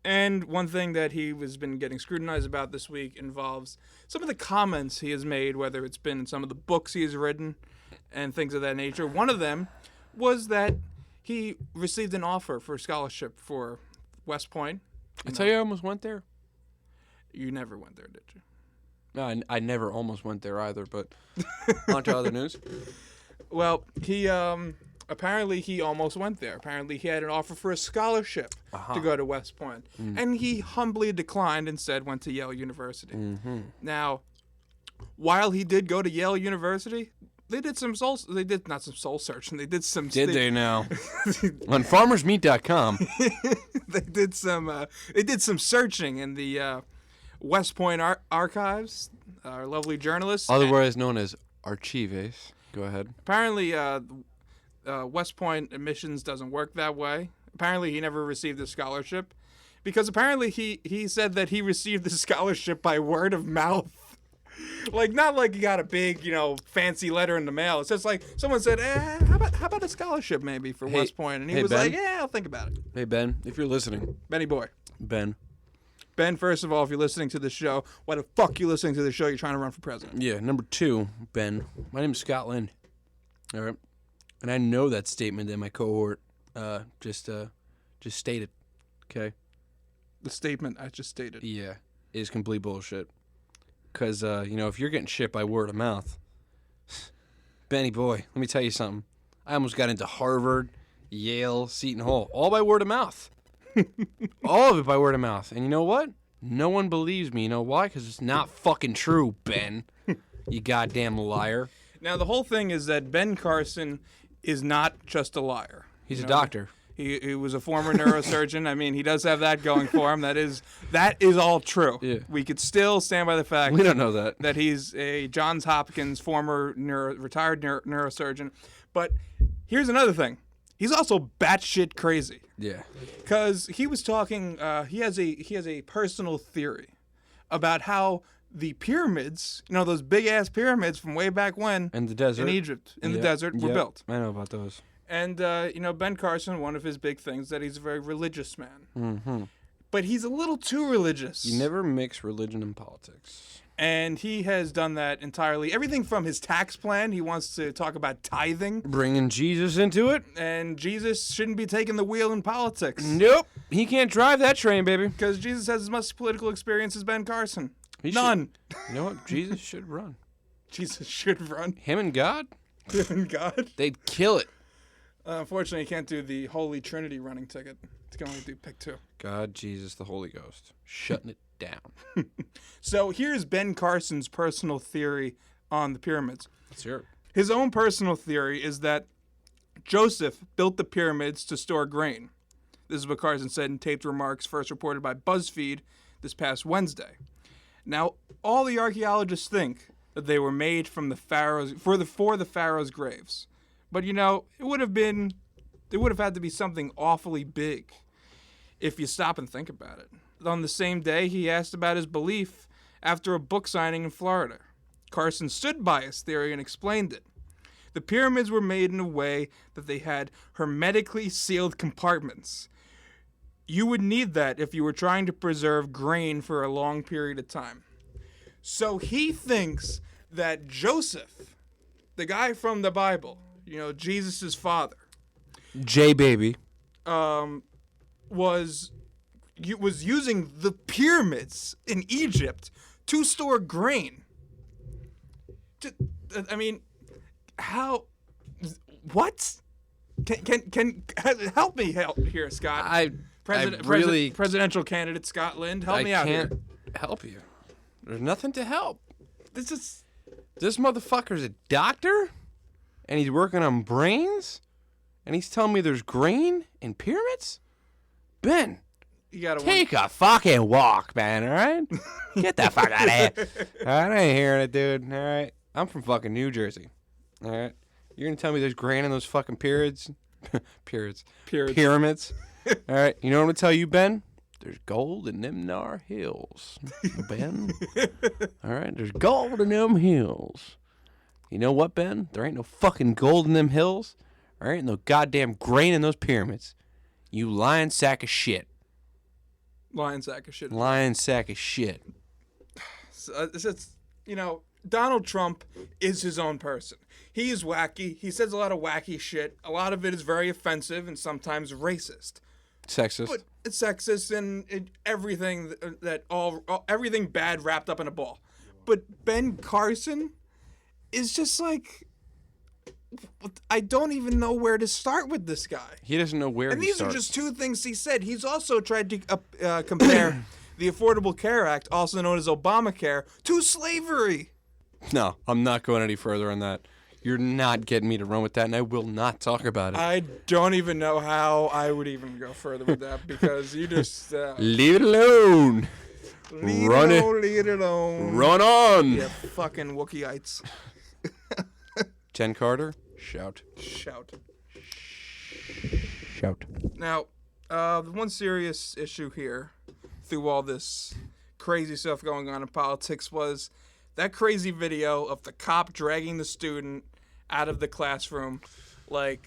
And one thing that he has been getting scrutinized about this week involves some of the comments he has made, whether it's been in some of the books he has written and things of that nature. One of them was that he received an offer for a scholarship for West Point. I tell you, I almost went there. You never went there, did you? No, I never almost went there either, but on to other news. Well, he apparently he almost went there. Apparently he had an offer for a scholarship to go to West Point. And he humbly declined and said went to Yale University. Now, while he did go to Yale University, they did not some soul searching. They did some Did they now? On farmersmeat.com. they did some searching in the West Point archives. Our lovely journalists. Otherwise known as archives. Go ahead. Apparently, West Point admissions doesn't work that way. Apparently, he never received a scholarship because apparently he said that he received the scholarship by word of mouth. Like, not like he got a big, fancy letter in the mail. It's just like someone said, how about a scholarship maybe for West Point? And he was Ben? like, yeah, I'll think about it. Hey, Ben, if you're listening. Benny boy. Ben, first of all, if you're listening to the show, why the fuck are you listening to the show? You're trying to run for president. Yeah, number two, Ben. My name is Scott Lind. All right. And I know that statement that my cohort just stated. Okay? The statement I just stated. Yeah, is complete bullshit. Because, if you're getting shit by word of mouth, Benny boy, let me tell you something. I almost got into Harvard, Yale, Seton Hall, all by word of mouth. All of it by word of mouth. And you know what? No one believes me. You know why? Because it's not fucking true, Ben. You goddamn liar. Now, the whole thing is that Ben Carson is not just a liar. He's a doctor. He was a former neurosurgeon. I mean, he does have that going for him. That is all true. Yeah. We could still stand by the fact We don't know that. that he's a Johns Hopkins former retired neurosurgeon. But here's another thing. He's also batshit crazy. Yeah. Because he was talking, he has a personal theory about how the pyramids, those big ass pyramids from way back when In the desert. in Egypt, in the desert, were built. I know about those. And Ben Carson, one of his big things that he's a very religious man. Mm-hmm. But he's a little too religious. You never mix religion and politics. And he has done that entirely. Everything from his tax plan, he wants to talk about tithing. Bringing Jesus into it? And Jesus shouldn't be taking the wheel in politics. Nope. He can't drive that train, baby. Because Jesus has as much political experience as Ben Carson. He None. You know what? Jesus should run. Jesus should run. Him and God? Him and God. They'd kill it. Unfortunately, he can't do the Holy Trinity running ticket. He can only do pick 2. God, Jesus, the Holy Ghost. Shutting it down. So here's Ben Carson's personal theory on the pyramids. Let's hear it. His own personal theory is that Joseph built the pyramids to store grain. This is what Carson said in taped remarks first reported by BuzzFeed this past Wednesday. Now, all the archaeologists think that they were made from the pharaohs for the pharaohs' graves. But it would have had to be something awfully big if you stop and think about it. On the same day, he asked about his belief after a book signing in Florida. Carson stood by his theory and explained it. The pyramids were made in a way that they had hermetically sealed compartments. You would need that if you were trying to preserve grain for a long period of time. So he thinks that Joseph, the guy from the Bible, Jesus' father, J baby, was using the pyramids in Egypt to store grain. I mean, how? What? Can help me here, Scott? Presidential candidate Scott Lind, help me out here. I can't help you. There's nothing to help. This motherfucker's a doctor, and he's working on brains, and he's telling me there's grain in pyramids. Ben, You gotta take a fucking walk, man. All right, get the fuck out of here. All right, I ain't hearing it, dude. All right, I'm from fucking New Jersey. All right, you're gonna tell me there's grain in those fucking pyramids? Pyramids. All right, you know what I'm gonna tell you, Ben? There's gold in them nar hills, Ben. All right, there's gold in them hills. You know what, Ben? There ain't no fucking gold in them hills. There ain't no goddamn grain in those pyramids. You lying sack of shit. Lion sack of shit. Lying sack of shit. Donald Trump is his own person. He is wacky. He says a lot of wacky shit. A lot of it is very offensive and sometimes racist. Sexist. But it's sexist and everything everything bad wrapped up in a ball. But Ben Carson is just like, I don't even know where to start with this guy. He doesn't know where And he these starts. are just two things he said. He's also tried to compare the Affordable Care Act, also known as Obamacare, to slavery. No, I'm not going any further on that. You're not getting me to run with that, and I will not talk about it. I don't even know how I would even go further with that because you just... leave it alone. leave it alone. Run on. Yeah, fucking Wookieites. Jen Carter, shout. Shout. Shout. Now, the one serious issue here through all this crazy stuff going on in politics was that crazy video of the cop dragging the student out of the classroom like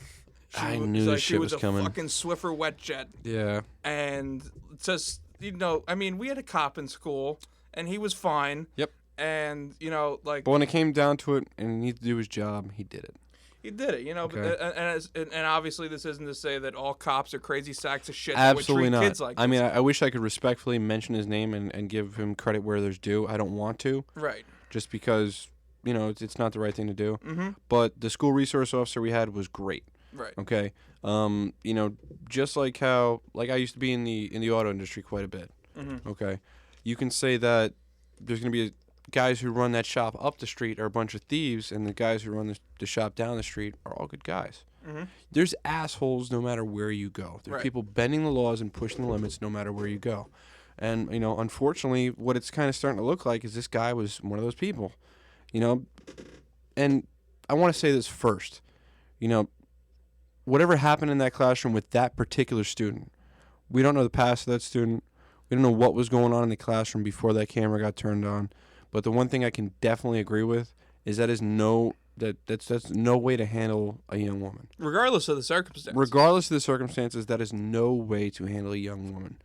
I knew this shit was coming. A fucking Swiffer wet jet. Yeah. And just, we had a cop in school and he was fine. Yep. And, But when it came down to it and he needed to do his job, he did it. He did it, Okay. and obviously this isn't to say that all cops are crazy sacks of shit Absolutely that would treat not. kids like I mean, this. I wish I could respectfully mention his name and give him credit where there's due. I don't want to. Right. Just because, it's not the right thing to do. Mm-hmm. But the school resource officer we had was great. Right. Okay. You know, just like how I used to be in the auto industry quite a bit. Mm-hmm. Okay. You can say that there's going to be guys who run that shop up the street are a bunch of thieves, and the guys who run the shop down the street are all good guys. Mm-hmm. There's assholes no matter where you go. There's Right. people bending the laws and pushing the limits no matter where you go. And, you know, unfortunately, what it's kind of starting to look like is this guy was one of those people. You know, and I want to say this first. You know, whatever happened in that classroom with that particular student, we don't know the past of that student. We don't know what was going on in the classroom before that camera got turned on. But the one thing I can definitely agree with is that's no way to handle a young woman. Regardless of the circumstance. Regardless of the circumstances, that is no way to handle a young woman.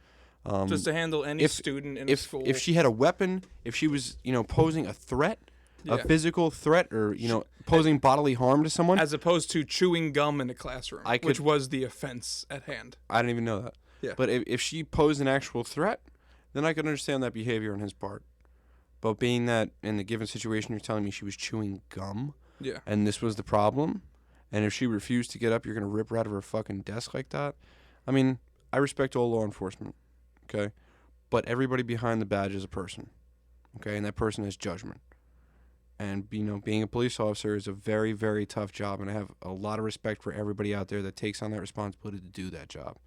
Just to handle any student in a school. If she had a weapon, if she was, you know, posing a threat, a physical threat, or, you know, posing bodily harm to someone. As opposed to chewing gum in a classroom, which was the offense at hand. I didn't even know that. Yeah. But if she posed an actual threat, then I could understand that behavior on his part. But being that in the given situation, you're telling me she was chewing gum, Yeah. and this was the problem, and if she refused to get up, you're going to rip her out of her fucking desk like that? I mean, I respect all law enforcement, okay? But everybody behind the badge is a person, okay? And that person has judgment. And, you know, being a police officer is a very, very tough job, and I have a lot of respect for everybody out there that takes on that responsibility to do that job.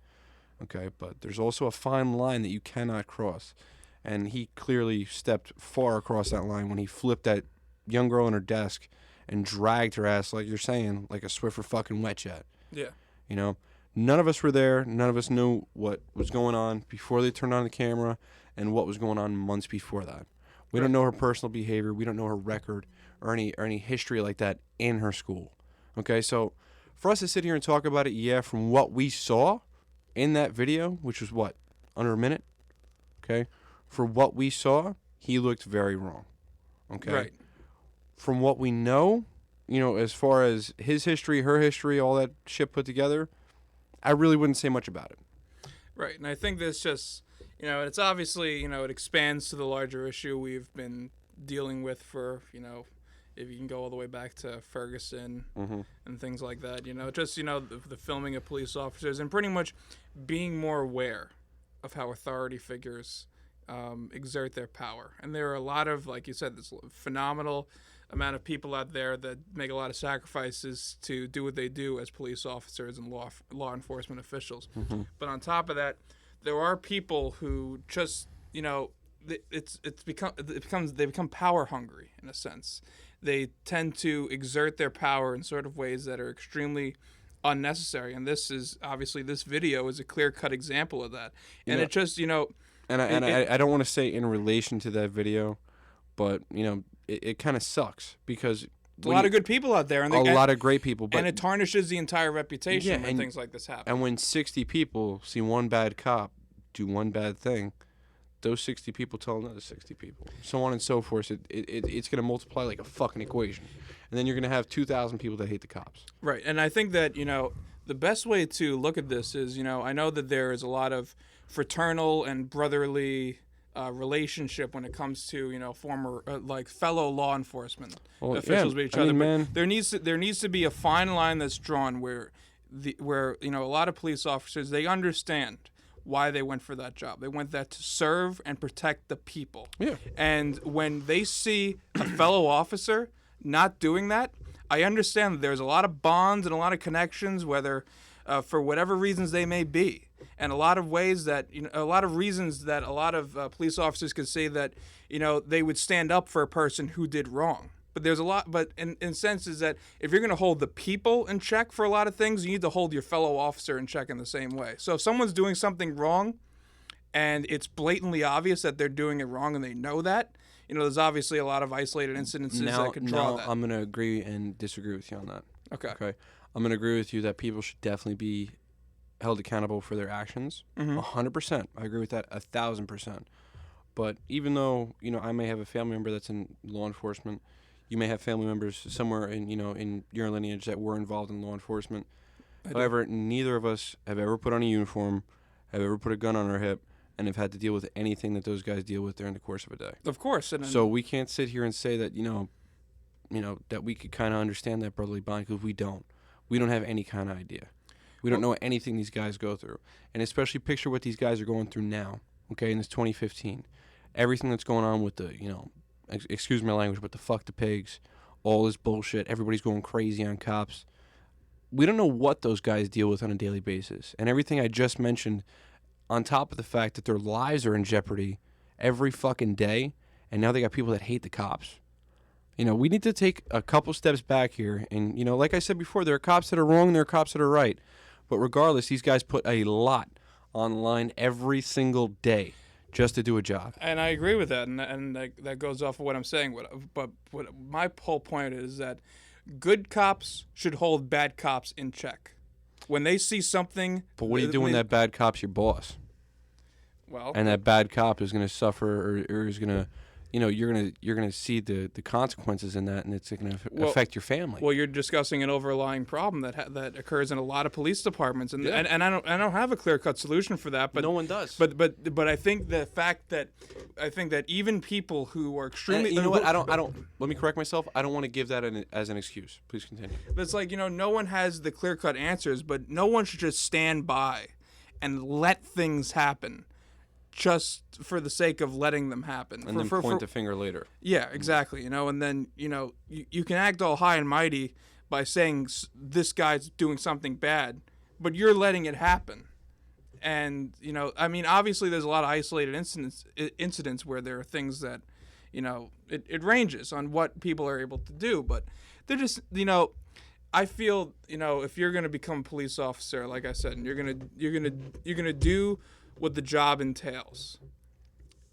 Okay, but there's also a fine line that you cannot cross. And he clearly stepped far across that line when he flipped that young girl in her desk and dragged her ass, like you're saying, like a Swiffer fucking wet jet. Yeah. You know, none of us were there. None of us knew what was going on before they turned on the camera and what was going on months before that. We don't know her personal behavior. We don't know her record or any history like that in her school. Okay, so for us to sit here and talk about it, yeah, from what we saw in that video, which was what, under a minute? Okay, for what we saw, he looked very wrong. Okay, Right. From what we know, you know, as far as his history, her history, all that shit put together, I really wouldn't say much about it. Right. And I think this just, you know, it's obviously, you know, it expands to the larger issue we've been dealing with for, you know, if you can go all the way back to Ferguson and things like that, you know, just, you know, the filming of police officers and pretty much being more aware of how authority figures exert their power. And there are a lot of, like you said, this phenomenal amount of people out there that make a lot of sacrifices to do what they do as police officers and law enforcement officials. But on top of that, there are people who just, you know, they become power hungry in a sense. They tend to exert their power in sort of ways that are extremely unnecessary, and this video is a clear-cut example of that. And it just, you know, I don't want to say in relation to that video, but, you know, it kind of sucks because a lot of good people out there, and a lot of great people, but and it tarnishes the entire reputation when and things like this happen. And when 60 people see one bad cop do one bad thing, those 60 people tell another 60 people, so on and so forth. It's going to multiply like a fucking equation, and then you're going to have 2,000 people that hate the cops. Right, and I think that, you know, the best way to look at this is, you know, I know that there is a lot of fraternal and brotherly relationship when it comes to, you know, former like fellow law enforcement officials with each other. Man. But there needs to be a fine line that's drawn where you know, a lot of police officers, they understand why they went for that job. They went there to serve and protect the people. Yeah. And when they see a fellow officer not doing that, I understand that there's a lot of bonds and a lot of connections, whether for whatever reasons they may be, and a lot of ways that, you know, a lot of reasons that a lot of police officers could say that, you know, they would stand up for a person who did wrong. But there's a lot, but in senses that if you're going to hold the people in check for a lot of things, you need to hold your fellow officer in check in the same way. So if someone's doing something wrong and it's blatantly obvious that they're doing it wrong and they know that, you know, there's obviously a lot of isolated incidences that could draw that. I'm going to agree and disagree with you on that. Okay. I'm going to agree with you that people should definitely be held accountable for their actions. 100%. I agree with that 1,000%. But even though, you know, I may have a family member that's in law enforcement, you may have family members somewhere in, you know, in your lineage that were involved in law enforcement. However, neither of us have ever put on a uniform, have ever put a gun on our hip, and have had to deal with anything that those guys deal with during the course of a day. Of course. So we can't sit here and say that, you know, that we could kind of understand that brotherly bond, because we don't. we don't have any kind of idea. We don't know anything these guys go through. And especially picture what these guys are going through now, okay, in this 2015. Everything that's going on with the, excuse my language, but the fuck the pigs, all this bullshit, everybody's going crazy on cops. We don't know what those guys deal with on a daily basis. And everything I just mentioned, on top of the fact that their lives are in jeopardy every fucking day, and now they got people that hate the cops. We need to take a couple steps back here. And, like I said before, there are cops that are wrong and there are cops that are right. But regardless, these guys put a lot online every single day just to do a job. And I agree with that, and that goes off of what I'm saying. But what my whole point is that good cops should hold bad cops in check. When they see something... But what do you do when that bad cop's your boss? Well... And that bad cop is going to suffer or is going to... you're gonna see the consequences in that, and it's gonna affect your family. Well, you're discussing an overlying problem that occurs in a lot of police departments, and I don't have a clear-cut solution for that. But no one does. But I think the fact that even people who are extremely I don't. Let me correct myself. I don't want to give that as an excuse. Please continue. But it's like no one has the clear-cut answers, but no one should just stand by and let things happen. Just for the sake of letting them happen. And then point the finger later. Yeah, exactly. And then, you can act all high and mighty by saying this guy's doing something bad, but you're letting it happen. And, obviously there's a lot of isolated incidents where there are things that, it ranges on what people are able to do, but they're just, I feel, if you're going to become a police officer, like I said, and you're going to do what the job entails,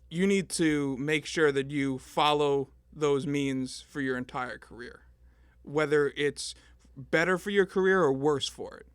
you need to make sure that you follow those means for your entire career, whether it's better for your career or worse for it.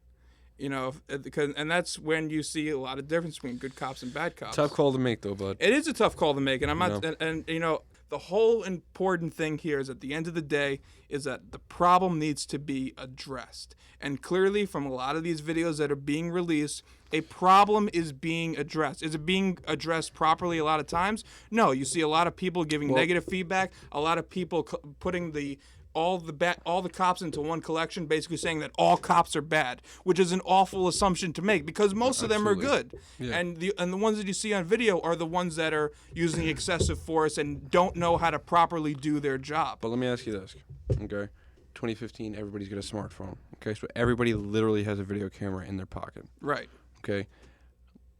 And that's when you see a lot of difference between good cops and bad cops. Tough call to make, though, bud. It is a tough call to make, and I'm not. And the whole important thing here is, at the end of the day, is that the problem needs to be addressed. And clearly, from a lot of these videos that are being released, a problem is being addressed. Is it being addressed properly a lot of times? No. You see a lot of people giving negative feedback, a lot of people putting all the cops into one collection, basically saying that all cops are bad, which is an awful assumption to make, because most of them are good. Yeah. And the ones that you see on video are the ones that are using excessive force and don't know how to properly do their job. But let me ask you this, okay? 2015, everybody's got a smartphone, okay? So everybody literally has a video camera in their pocket. Right. Okay?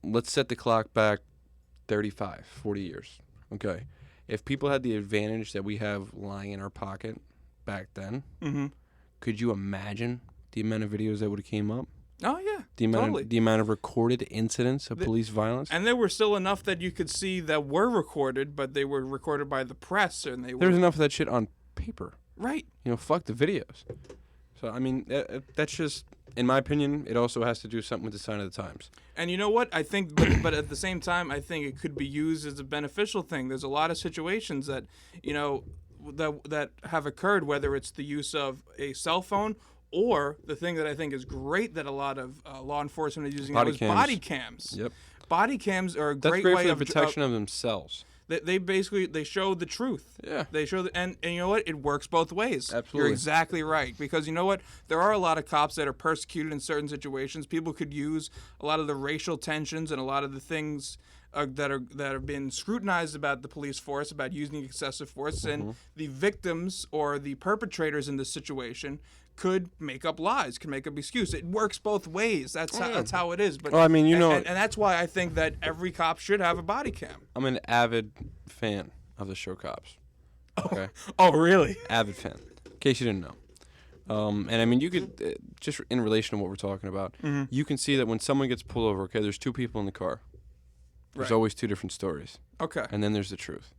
Let's set the clock back 35, 40 years, okay? If people had the advantage that we have lying in our pocket back then, could you imagine the amount of videos that would have came up? Oh yeah, the amount of recorded incidents of police violence, and there were still enough that you could see that were recorded, but they were recorded by the press, and there's enough of that shit on paper. Right. Fuck the videos. So I mean, that's just, in my opinion, it also has to do something with the sign of the times. And you know what? I think, but at the same time, I think it could be used as a beneficial thing. There's a lot of situations that that have occurred, whether it's the use of a cell phone or the thing that I think is great that a lot of law enforcement are using now is body cams. Yep. Body cams are a great way for of protection of themselves. They basically show the truth. Yeah. They show and you know what? It works both ways. Absolutely. You're exactly right, because you know what? There are a lot of cops that are persecuted in certain situations. People could use a lot of the racial tensions and a lot of the things that have been scrutinized about the police force, about using excessive force, and the victims or the perpetrators in this situation could make up lies, could make up excuses. It works both ways. That's how it is. But well, I mean, and that's why I think that every cop should have a body cam. I'm an avid fan of the show Cops. Okay. Oh, really? Avid fan. In case you didn't know. And I mean, you could just in relation to what we're talking about, you can see that when someone gets pulled over, okay, there's two people in the car. There's always two different stories. Okay. And then there's the truth.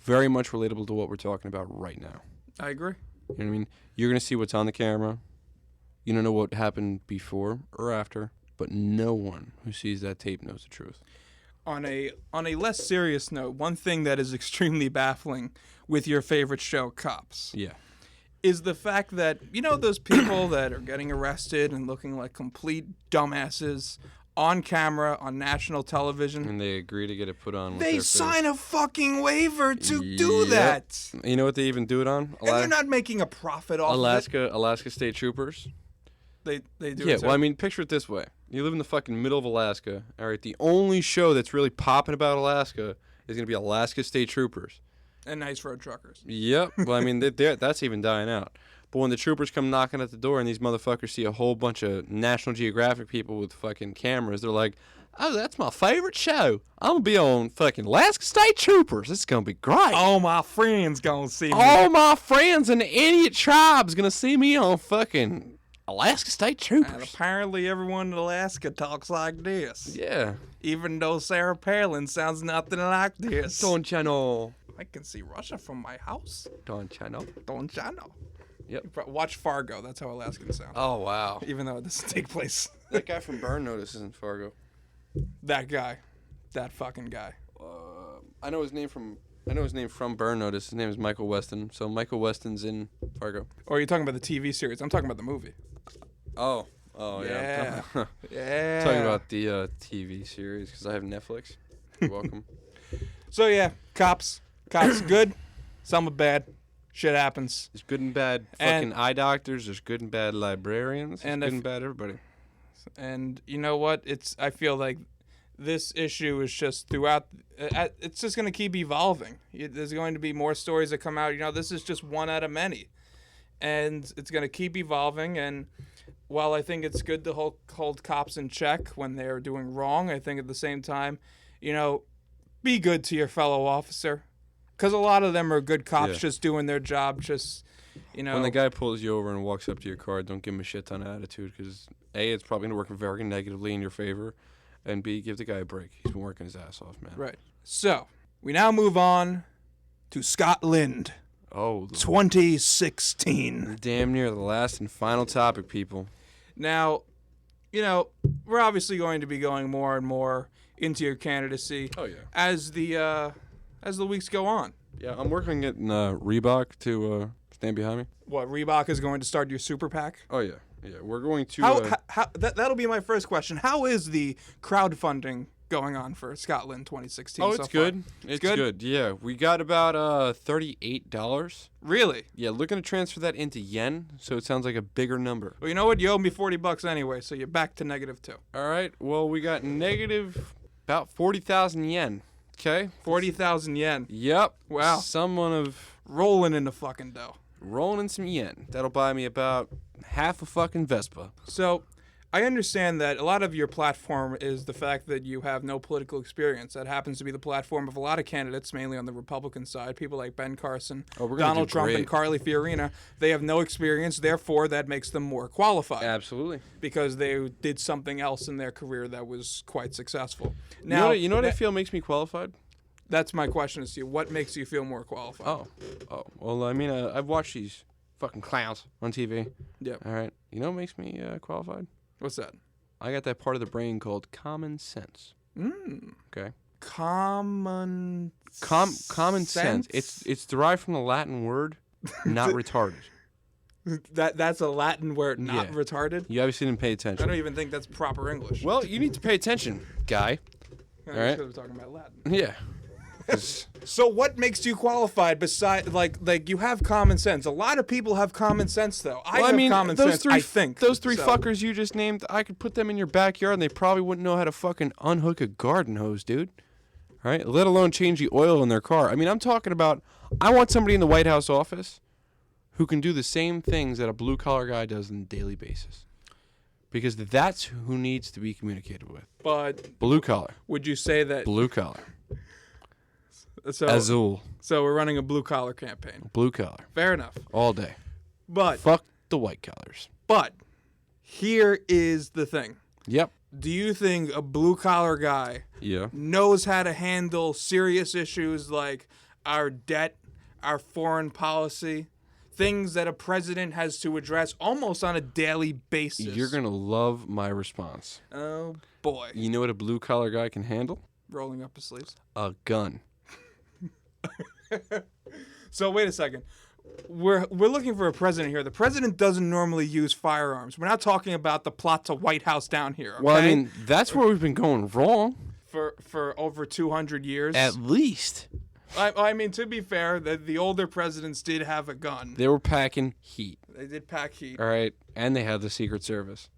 Very much relatable to what we're talking about right now. I agree. You know what I mean? You're going to see what's on the camera. You don't know what happened before or after, but no one who sees that tape knows the truth. On a less serious note, one thing that is extremely baffling with your favorite show, Cops, is the fact that, those people that are getting arrested and looking like complete dumbasses on camera on national television. And they agree to get it put on with They their sign a fucking waiver to do Yep. that. You know what they even do it on? And they're not making a profit off Alaska State Troopers. of it. They do Yeah, it. well, I mean, picture it this way. You live in the fucking middle of Alaska. All right, the only show that's really popping about Alaska is going to be Alaska State Troopers. And nice road truckers. Yep. Well, I mean, that's even dying out. But when the troopers come knocking at the door and these motherfuckers see a whole bunch of National Geographic people with fucking cameras, they're like, oh, that's my favorite show. I'm going to be on fucking Alaska State Troopers. This is going to be great. All my friends gonna see me. All my friends in the idiot tribe's going to see me on fucking Alaska State And Troopers. apparently everyone in Alaska talks like this. Yeah. Even though Sarah Palin sounds nothing like this. Don't you know? I can see Russia from my house. Don't you know? Don't ya know? Yep. Watch Fargo. That's how Alaskans sound. Oh, wow. Even though it doesn't take place. That guy from Burn Notice is in Fargo. That guy. That fucking guy. I know his name from Burn Notice. His name is Michael Weston. So Michael Weston's in Fargo. Or are you talking about the TV series? I'm talking about the movie. Oh yeah. Yeah. Yeah. Talking about the TV series because I have Netflix. You're welcome. So yeah, cops. Cops good. Some are bad. Shit happens. There's good and bad fucking eye doctors. There's good and bad librarians. There's And good if- and bad everybody. And you know what? I feel like this issue is just throughout. It's just going to keep evolving. There's going to be more stories that come out. You know, this is just one out of many, and it's going to keep evolving. And while I think it's good to hold cops in check when they're doing wrong, I think at the same time, you know, be good to your fellow officer, because a lot of them are good cops, Yeah. just doing their job. Just, you know, When the guy pulls you over and walks up to your car, don't give him a shit ton of attitude because A, it's probably going to work very negatively in your favor, and B, give the guy a break. He's been working his ass off, man. Right. So we now move on to Scotland, Oh, 2016. damn near the last and final topic, people. Now, you know, we're obviously going to be going more and more into your candidacy Oh, yeah. as the weeks go on. Yeah, I'm working on getting Reebok to stand behind me. What, Reebok is going to start your super PAC? Oh, yeah. Yeah, we're going to... That'll be my first question. How is the crowdfunding going on for Scotland 2016 Oh, so it's far? good. It's good. Yeah, we got about $38. Really? Yeah, looking to transfer that into yen, so it sounds like a bigger number. Well, you know what? You owe me $40 anyway, so you're back to -2. All right. Well, we got negative about 40,000 yen. Okay. 40,000 yen. Yep. Wow. Someone of Rolling in the fucking dough. rolling in some yen. That'll buy me about half a fucking Vespa. So, I understand that a lot of your platform is the fact that you have no political experience. That happens to be the platform of a lot of candidates, mainly on the Republican side. People like Ben Carson, Oh, we're gonna Donald do Trump, and great. Carly Fiorina. They have no experience, therefore that makes them more qualified Absolutely. because they did something else in their career that was quite successful. Now, Now, you know what I feel makes me qualified? that's my question to you. What makes you feel more qualified? Oh. Well, I mean, I've watched these fucking clowns on TV. Yep. All right. You know what makes me qualified? What's that? I got that part of the brain called common sense. Okay. Common Common sense. It's derived from the Latin word, not retarded. That's a Latin word, not Yeah. retarded. You obviously didn't pay I attention. don't even think that's proper English. Well, you need to pay attention, guy. All right. We're talking about Latin. Yeah. 'Cause- So what makes you qualified besides like you have common sense? A lot of people have common sense though. I well, have I mean, common those sense, three, I think. those three So- fuckers you just named, I could put them in your backyard and they probably wouldn't know how to fucking unhook a garden hose, dude. All right? Let alone change the oil in their car. I mean, I'm talking about, I want somebody in the White House office who can do the same things that a blue-collar guy does on a daily basis. Because that's who needs to be communicated with. But Blue-collar. would you say that Blue-collar. so Azul. so we're running a blue collar campaign? Blue-collar. Fair enough. All day. But Fuck the white collars. here is the thing. Yep. Do you think a blue collar guy Yeah. knows how to handle serious issues like our debt, our foreign policy, things that a president has to address almost on a daily basis? You're going to love my response. Oh boy. You know what a blue-collar guy can handle? Rolling up his sleeves. A gun. So wait a second. we're looking for a president here. The president doesn't normally use firearms. We're not talking about the plot to White House down here. Okay? Well, I mean, that's where we've been going wrong. For over 200 years. At least. I mean, to be fair, the older presidents did have a gun. They were packing heat. They did pack heat. All right, and they had the Secret Service.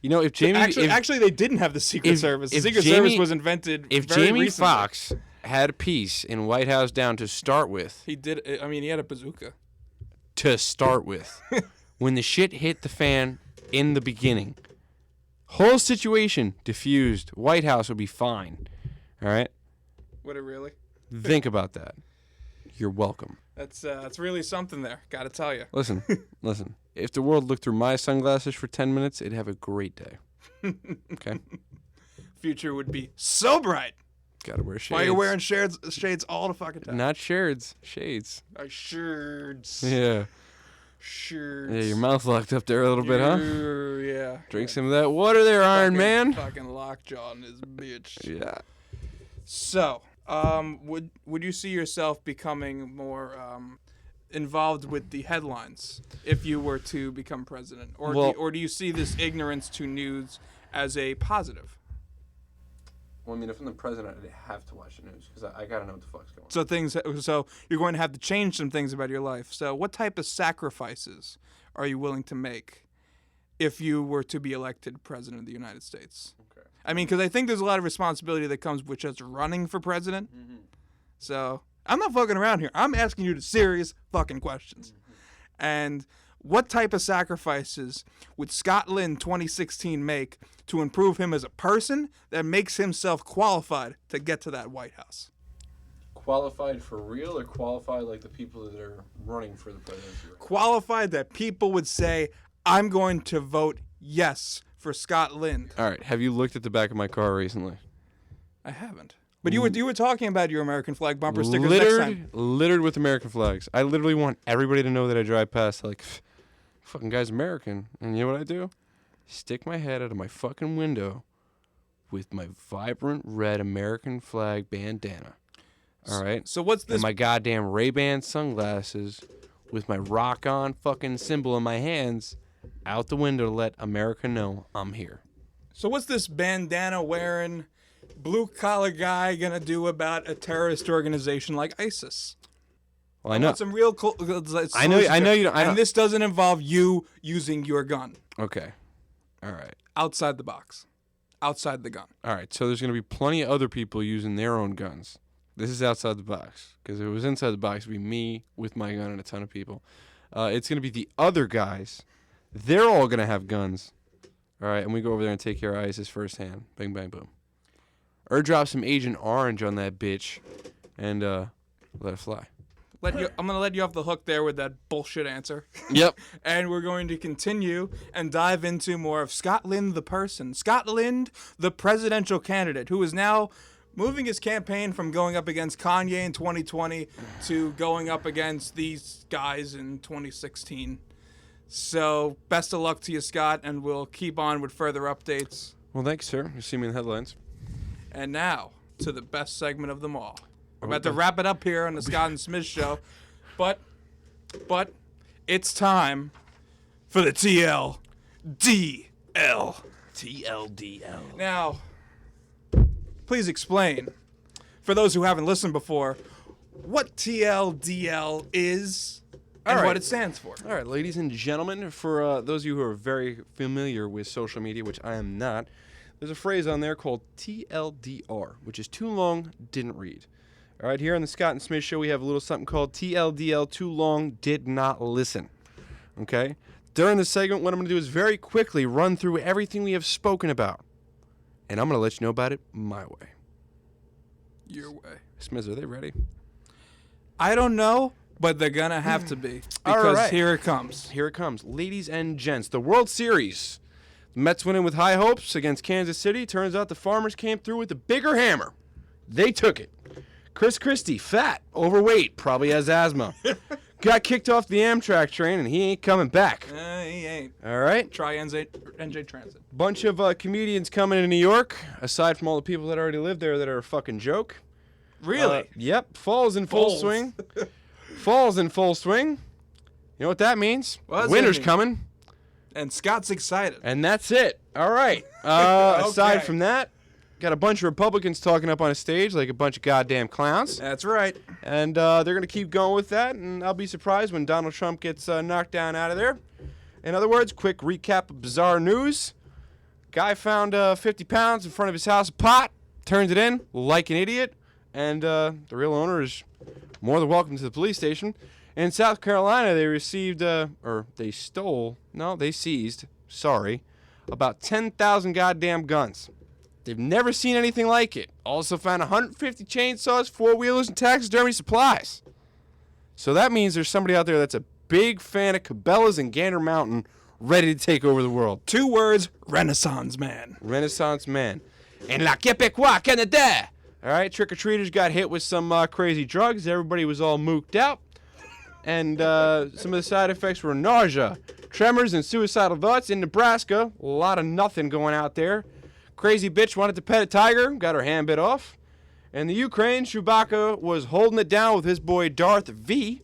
You know, if Jamie... Actually, they didn't have the Secret Service. The Secret Service was invented If very Jamie recently. Foxx had a piece in White House down to start with... He did... I mean, he had a bazooka. To start with. When the shit hit the fan in the beginning, whole situation diffused. White House would be fine. All right? Would it really? Think about that. You're welcome. That's really something there. Gotta tell you. Listen. If the world looked through my sunglasses for 10 minutes, it'd have a great day. Okay? Future would be so bright. Gotta wear shades. Why are you wearing shades all the fucking time? Not shades. Shades. Shirts. Yeah. Shirts. Yeah, your mouth locked up there a little bit, huh? Yeah. Drink some of that water there, Iron Man. Fucking lockjaw in this bitch. Yeah. So, would you see yourself becoming more involved with the headlines if you were to become president, or do you see this ignorance to news as a positive? Well, I mean, if I'm the president, I have to watch the news because I gotta know what the fuck's going on. So you're going to have to change some things about your life. So what type of sacrifices are you willing to make if you were to be elected president of the United States? Okay. I mean, because I think there's a lot of responsibility that comes with just running for president. Mm-hmm. So I'm not fucking around here. I'm asking you the serious fucking questions. Mm-hmm. And what type of sacrifices would Scott Lind 2016 make to improve him as a person that makes himself qualified to get to that White House? Qualified for real or qualified like the people that are running for the presidency? Right? Qualified that people would say, I'm going to vote yes for Scott Lind. All right. Have you looked at the back of my car recently? I haven't. But you were talking about your American flag bumper stickers next time. Littered with American flags. I literally want everybody to know that I drive past like, fucking guy's American. And you know what I do? Stick my head out of my fucking window with my vibrant red American flag bandana. All right? So what's this? And my goddamn Ray-Ban sunglasses with my rock-on fucking symbol in my hands out the window to let America know I'm here. So what's this bandana wearing blue-collar guy gonna do about a terrorist organization like ISIS? Well, I know. Some real I know you don't. And this doesn't involve you using your gun. Okay. All right. Outside the box. Outside the gun. All right. So there's going to be plenty of other people using their own guns. This is outside the box. Because if it was inside the box, it would be me with my gun and a ton of people. It's going to be the other guys. They're all going to have guns. All right. And we go over there and take care of ISIS firsthand. Bang, bang, boom. Or drop some Agent Orange on that bitch and let it fly. I'm going to let you off the hook there with that bullshit answer. Yep. And we're going to continue and dive into more of Scott Lind the person. Scott Lind, the presidential candidate, who is now moving his campaign from going up against Kanye in 2020 to going up against these guys in 2016. So best of luck to you, Scott, and we'll keep on with further updates. Well, thanks, sir. You see me in the headlines. And now to the best segment of them all. We're about to wrap it up here on the Scott and Smiz show, but it's time for the TLDL. TLDL. Now, please explain, for those who haven't listened before, what TLDL is and what it stands for. All right, ladies and gentlemen, for those of you who are very familiar with social media, which I am not, there's a phrase on there called TLDR, which is too long, didn't read. All right, here on the Scott and Smiz show, we have a little something called TLDL, too long, did not listen. Okay? During this segment, what I'm going to do is very quickly run through everything we have spoken about. And I'm going to let you know about it my way. Your way. Smiz, are they ready? I don't know, but they're going to have to be. All Because right. here it comes. Here it comes. Ladies and gents, the World Series. The Mets went in with high hopes against Kansas City. Turns out the Farmers came through with a bigger hammer. They took it. Chris Christie, fat, overweight, probably has asthma. Got kicked off the Amtrak train, and he ain't coming back. He ain't. All right? Try NJ Transit. Bunch of comedians coming into New York, aside from all the people that already live there that are a fucking joke. Really? Yep. Falls in full Falls. swing. Falls in full swing. You know what that means? What does Winter's that mean? coming. And Scott's excited. And that's it. All right. Aside Okay. from that, got a bunch of Republicans talking up on a stage like a bunch of goddamn clowns. That's right. And they're going to keep going with that, and I'll be surprised when Donald Trump gets knocked down out of there. In other words, quick recap of bizarre news. Guy found 50 pounds in front of his house of pot, turns it in like an idiot, and the real owner is more than welcome to the police station. In South Carolina, they seized, about 10,000 goddamn guns. They've never seen anything like it. Also found 150 chainsaws, four-wheelers, and taxidermy supplies. So that means there's somebody out there that's a big fan of Cabela's and Gander Mountain, ready to take over the world. 2 words, Renaissance man. Renaissance man. En la Quebecois Canada. All right, trick-or-treaters got hit with some crazy drugs. Everybody was all mooked out. And some of the side effects were nausea, tremors, and suicidal thoughts. In Nebraska, a lot of nothing going out there. Crazy bitch wanted to pet a tiger, got her hand bit off. In the Ukraine, Chewbacca was holding it down with his boy Darth V.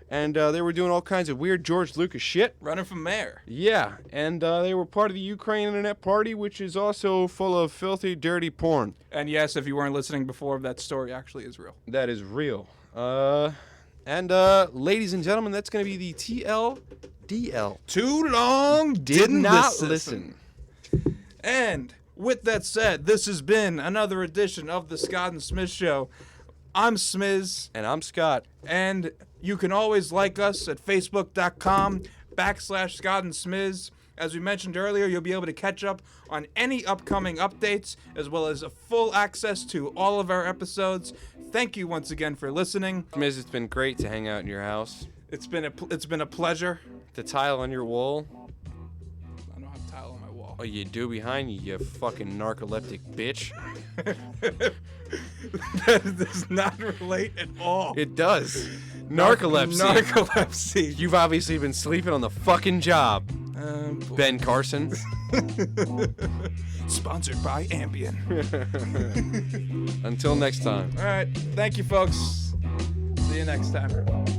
And they were doing all kinds of weird George Lucas shit. Running for mayor. Yeah, and they were part of the Ukraine Internet Party, which is also full of filthy, dirty porn. And yes, if you weren't listening before, that story actually is real. That is real. And ladies and gentlemen, that's going to be the TLDL. Too long Did not listen. And with that said, this has been another edition of the Scott and Smiz Show. I'm Smiz. And I'm Scott. And you can always like us at facebook.com/Scott and Smiz. As we mentioned earlier, you'll be able to catch up on any upcoming updates, as well as full access to all of our episodes. Thank you once again for listening. Smiz, it's been great to hang out in your house. It's been a pleasure. The tile on your wall. I don't have tile on my wall. Oh, you do behind you, you fucking narcoleptic bitch. That does not relate at all. It does. Narcolepsy. Narcolepsy. You've obviously been sleeping on the fucking job. Ben Carson. Sponsored by Ambien. Until next time. All right. Thank you, folks. See you next time.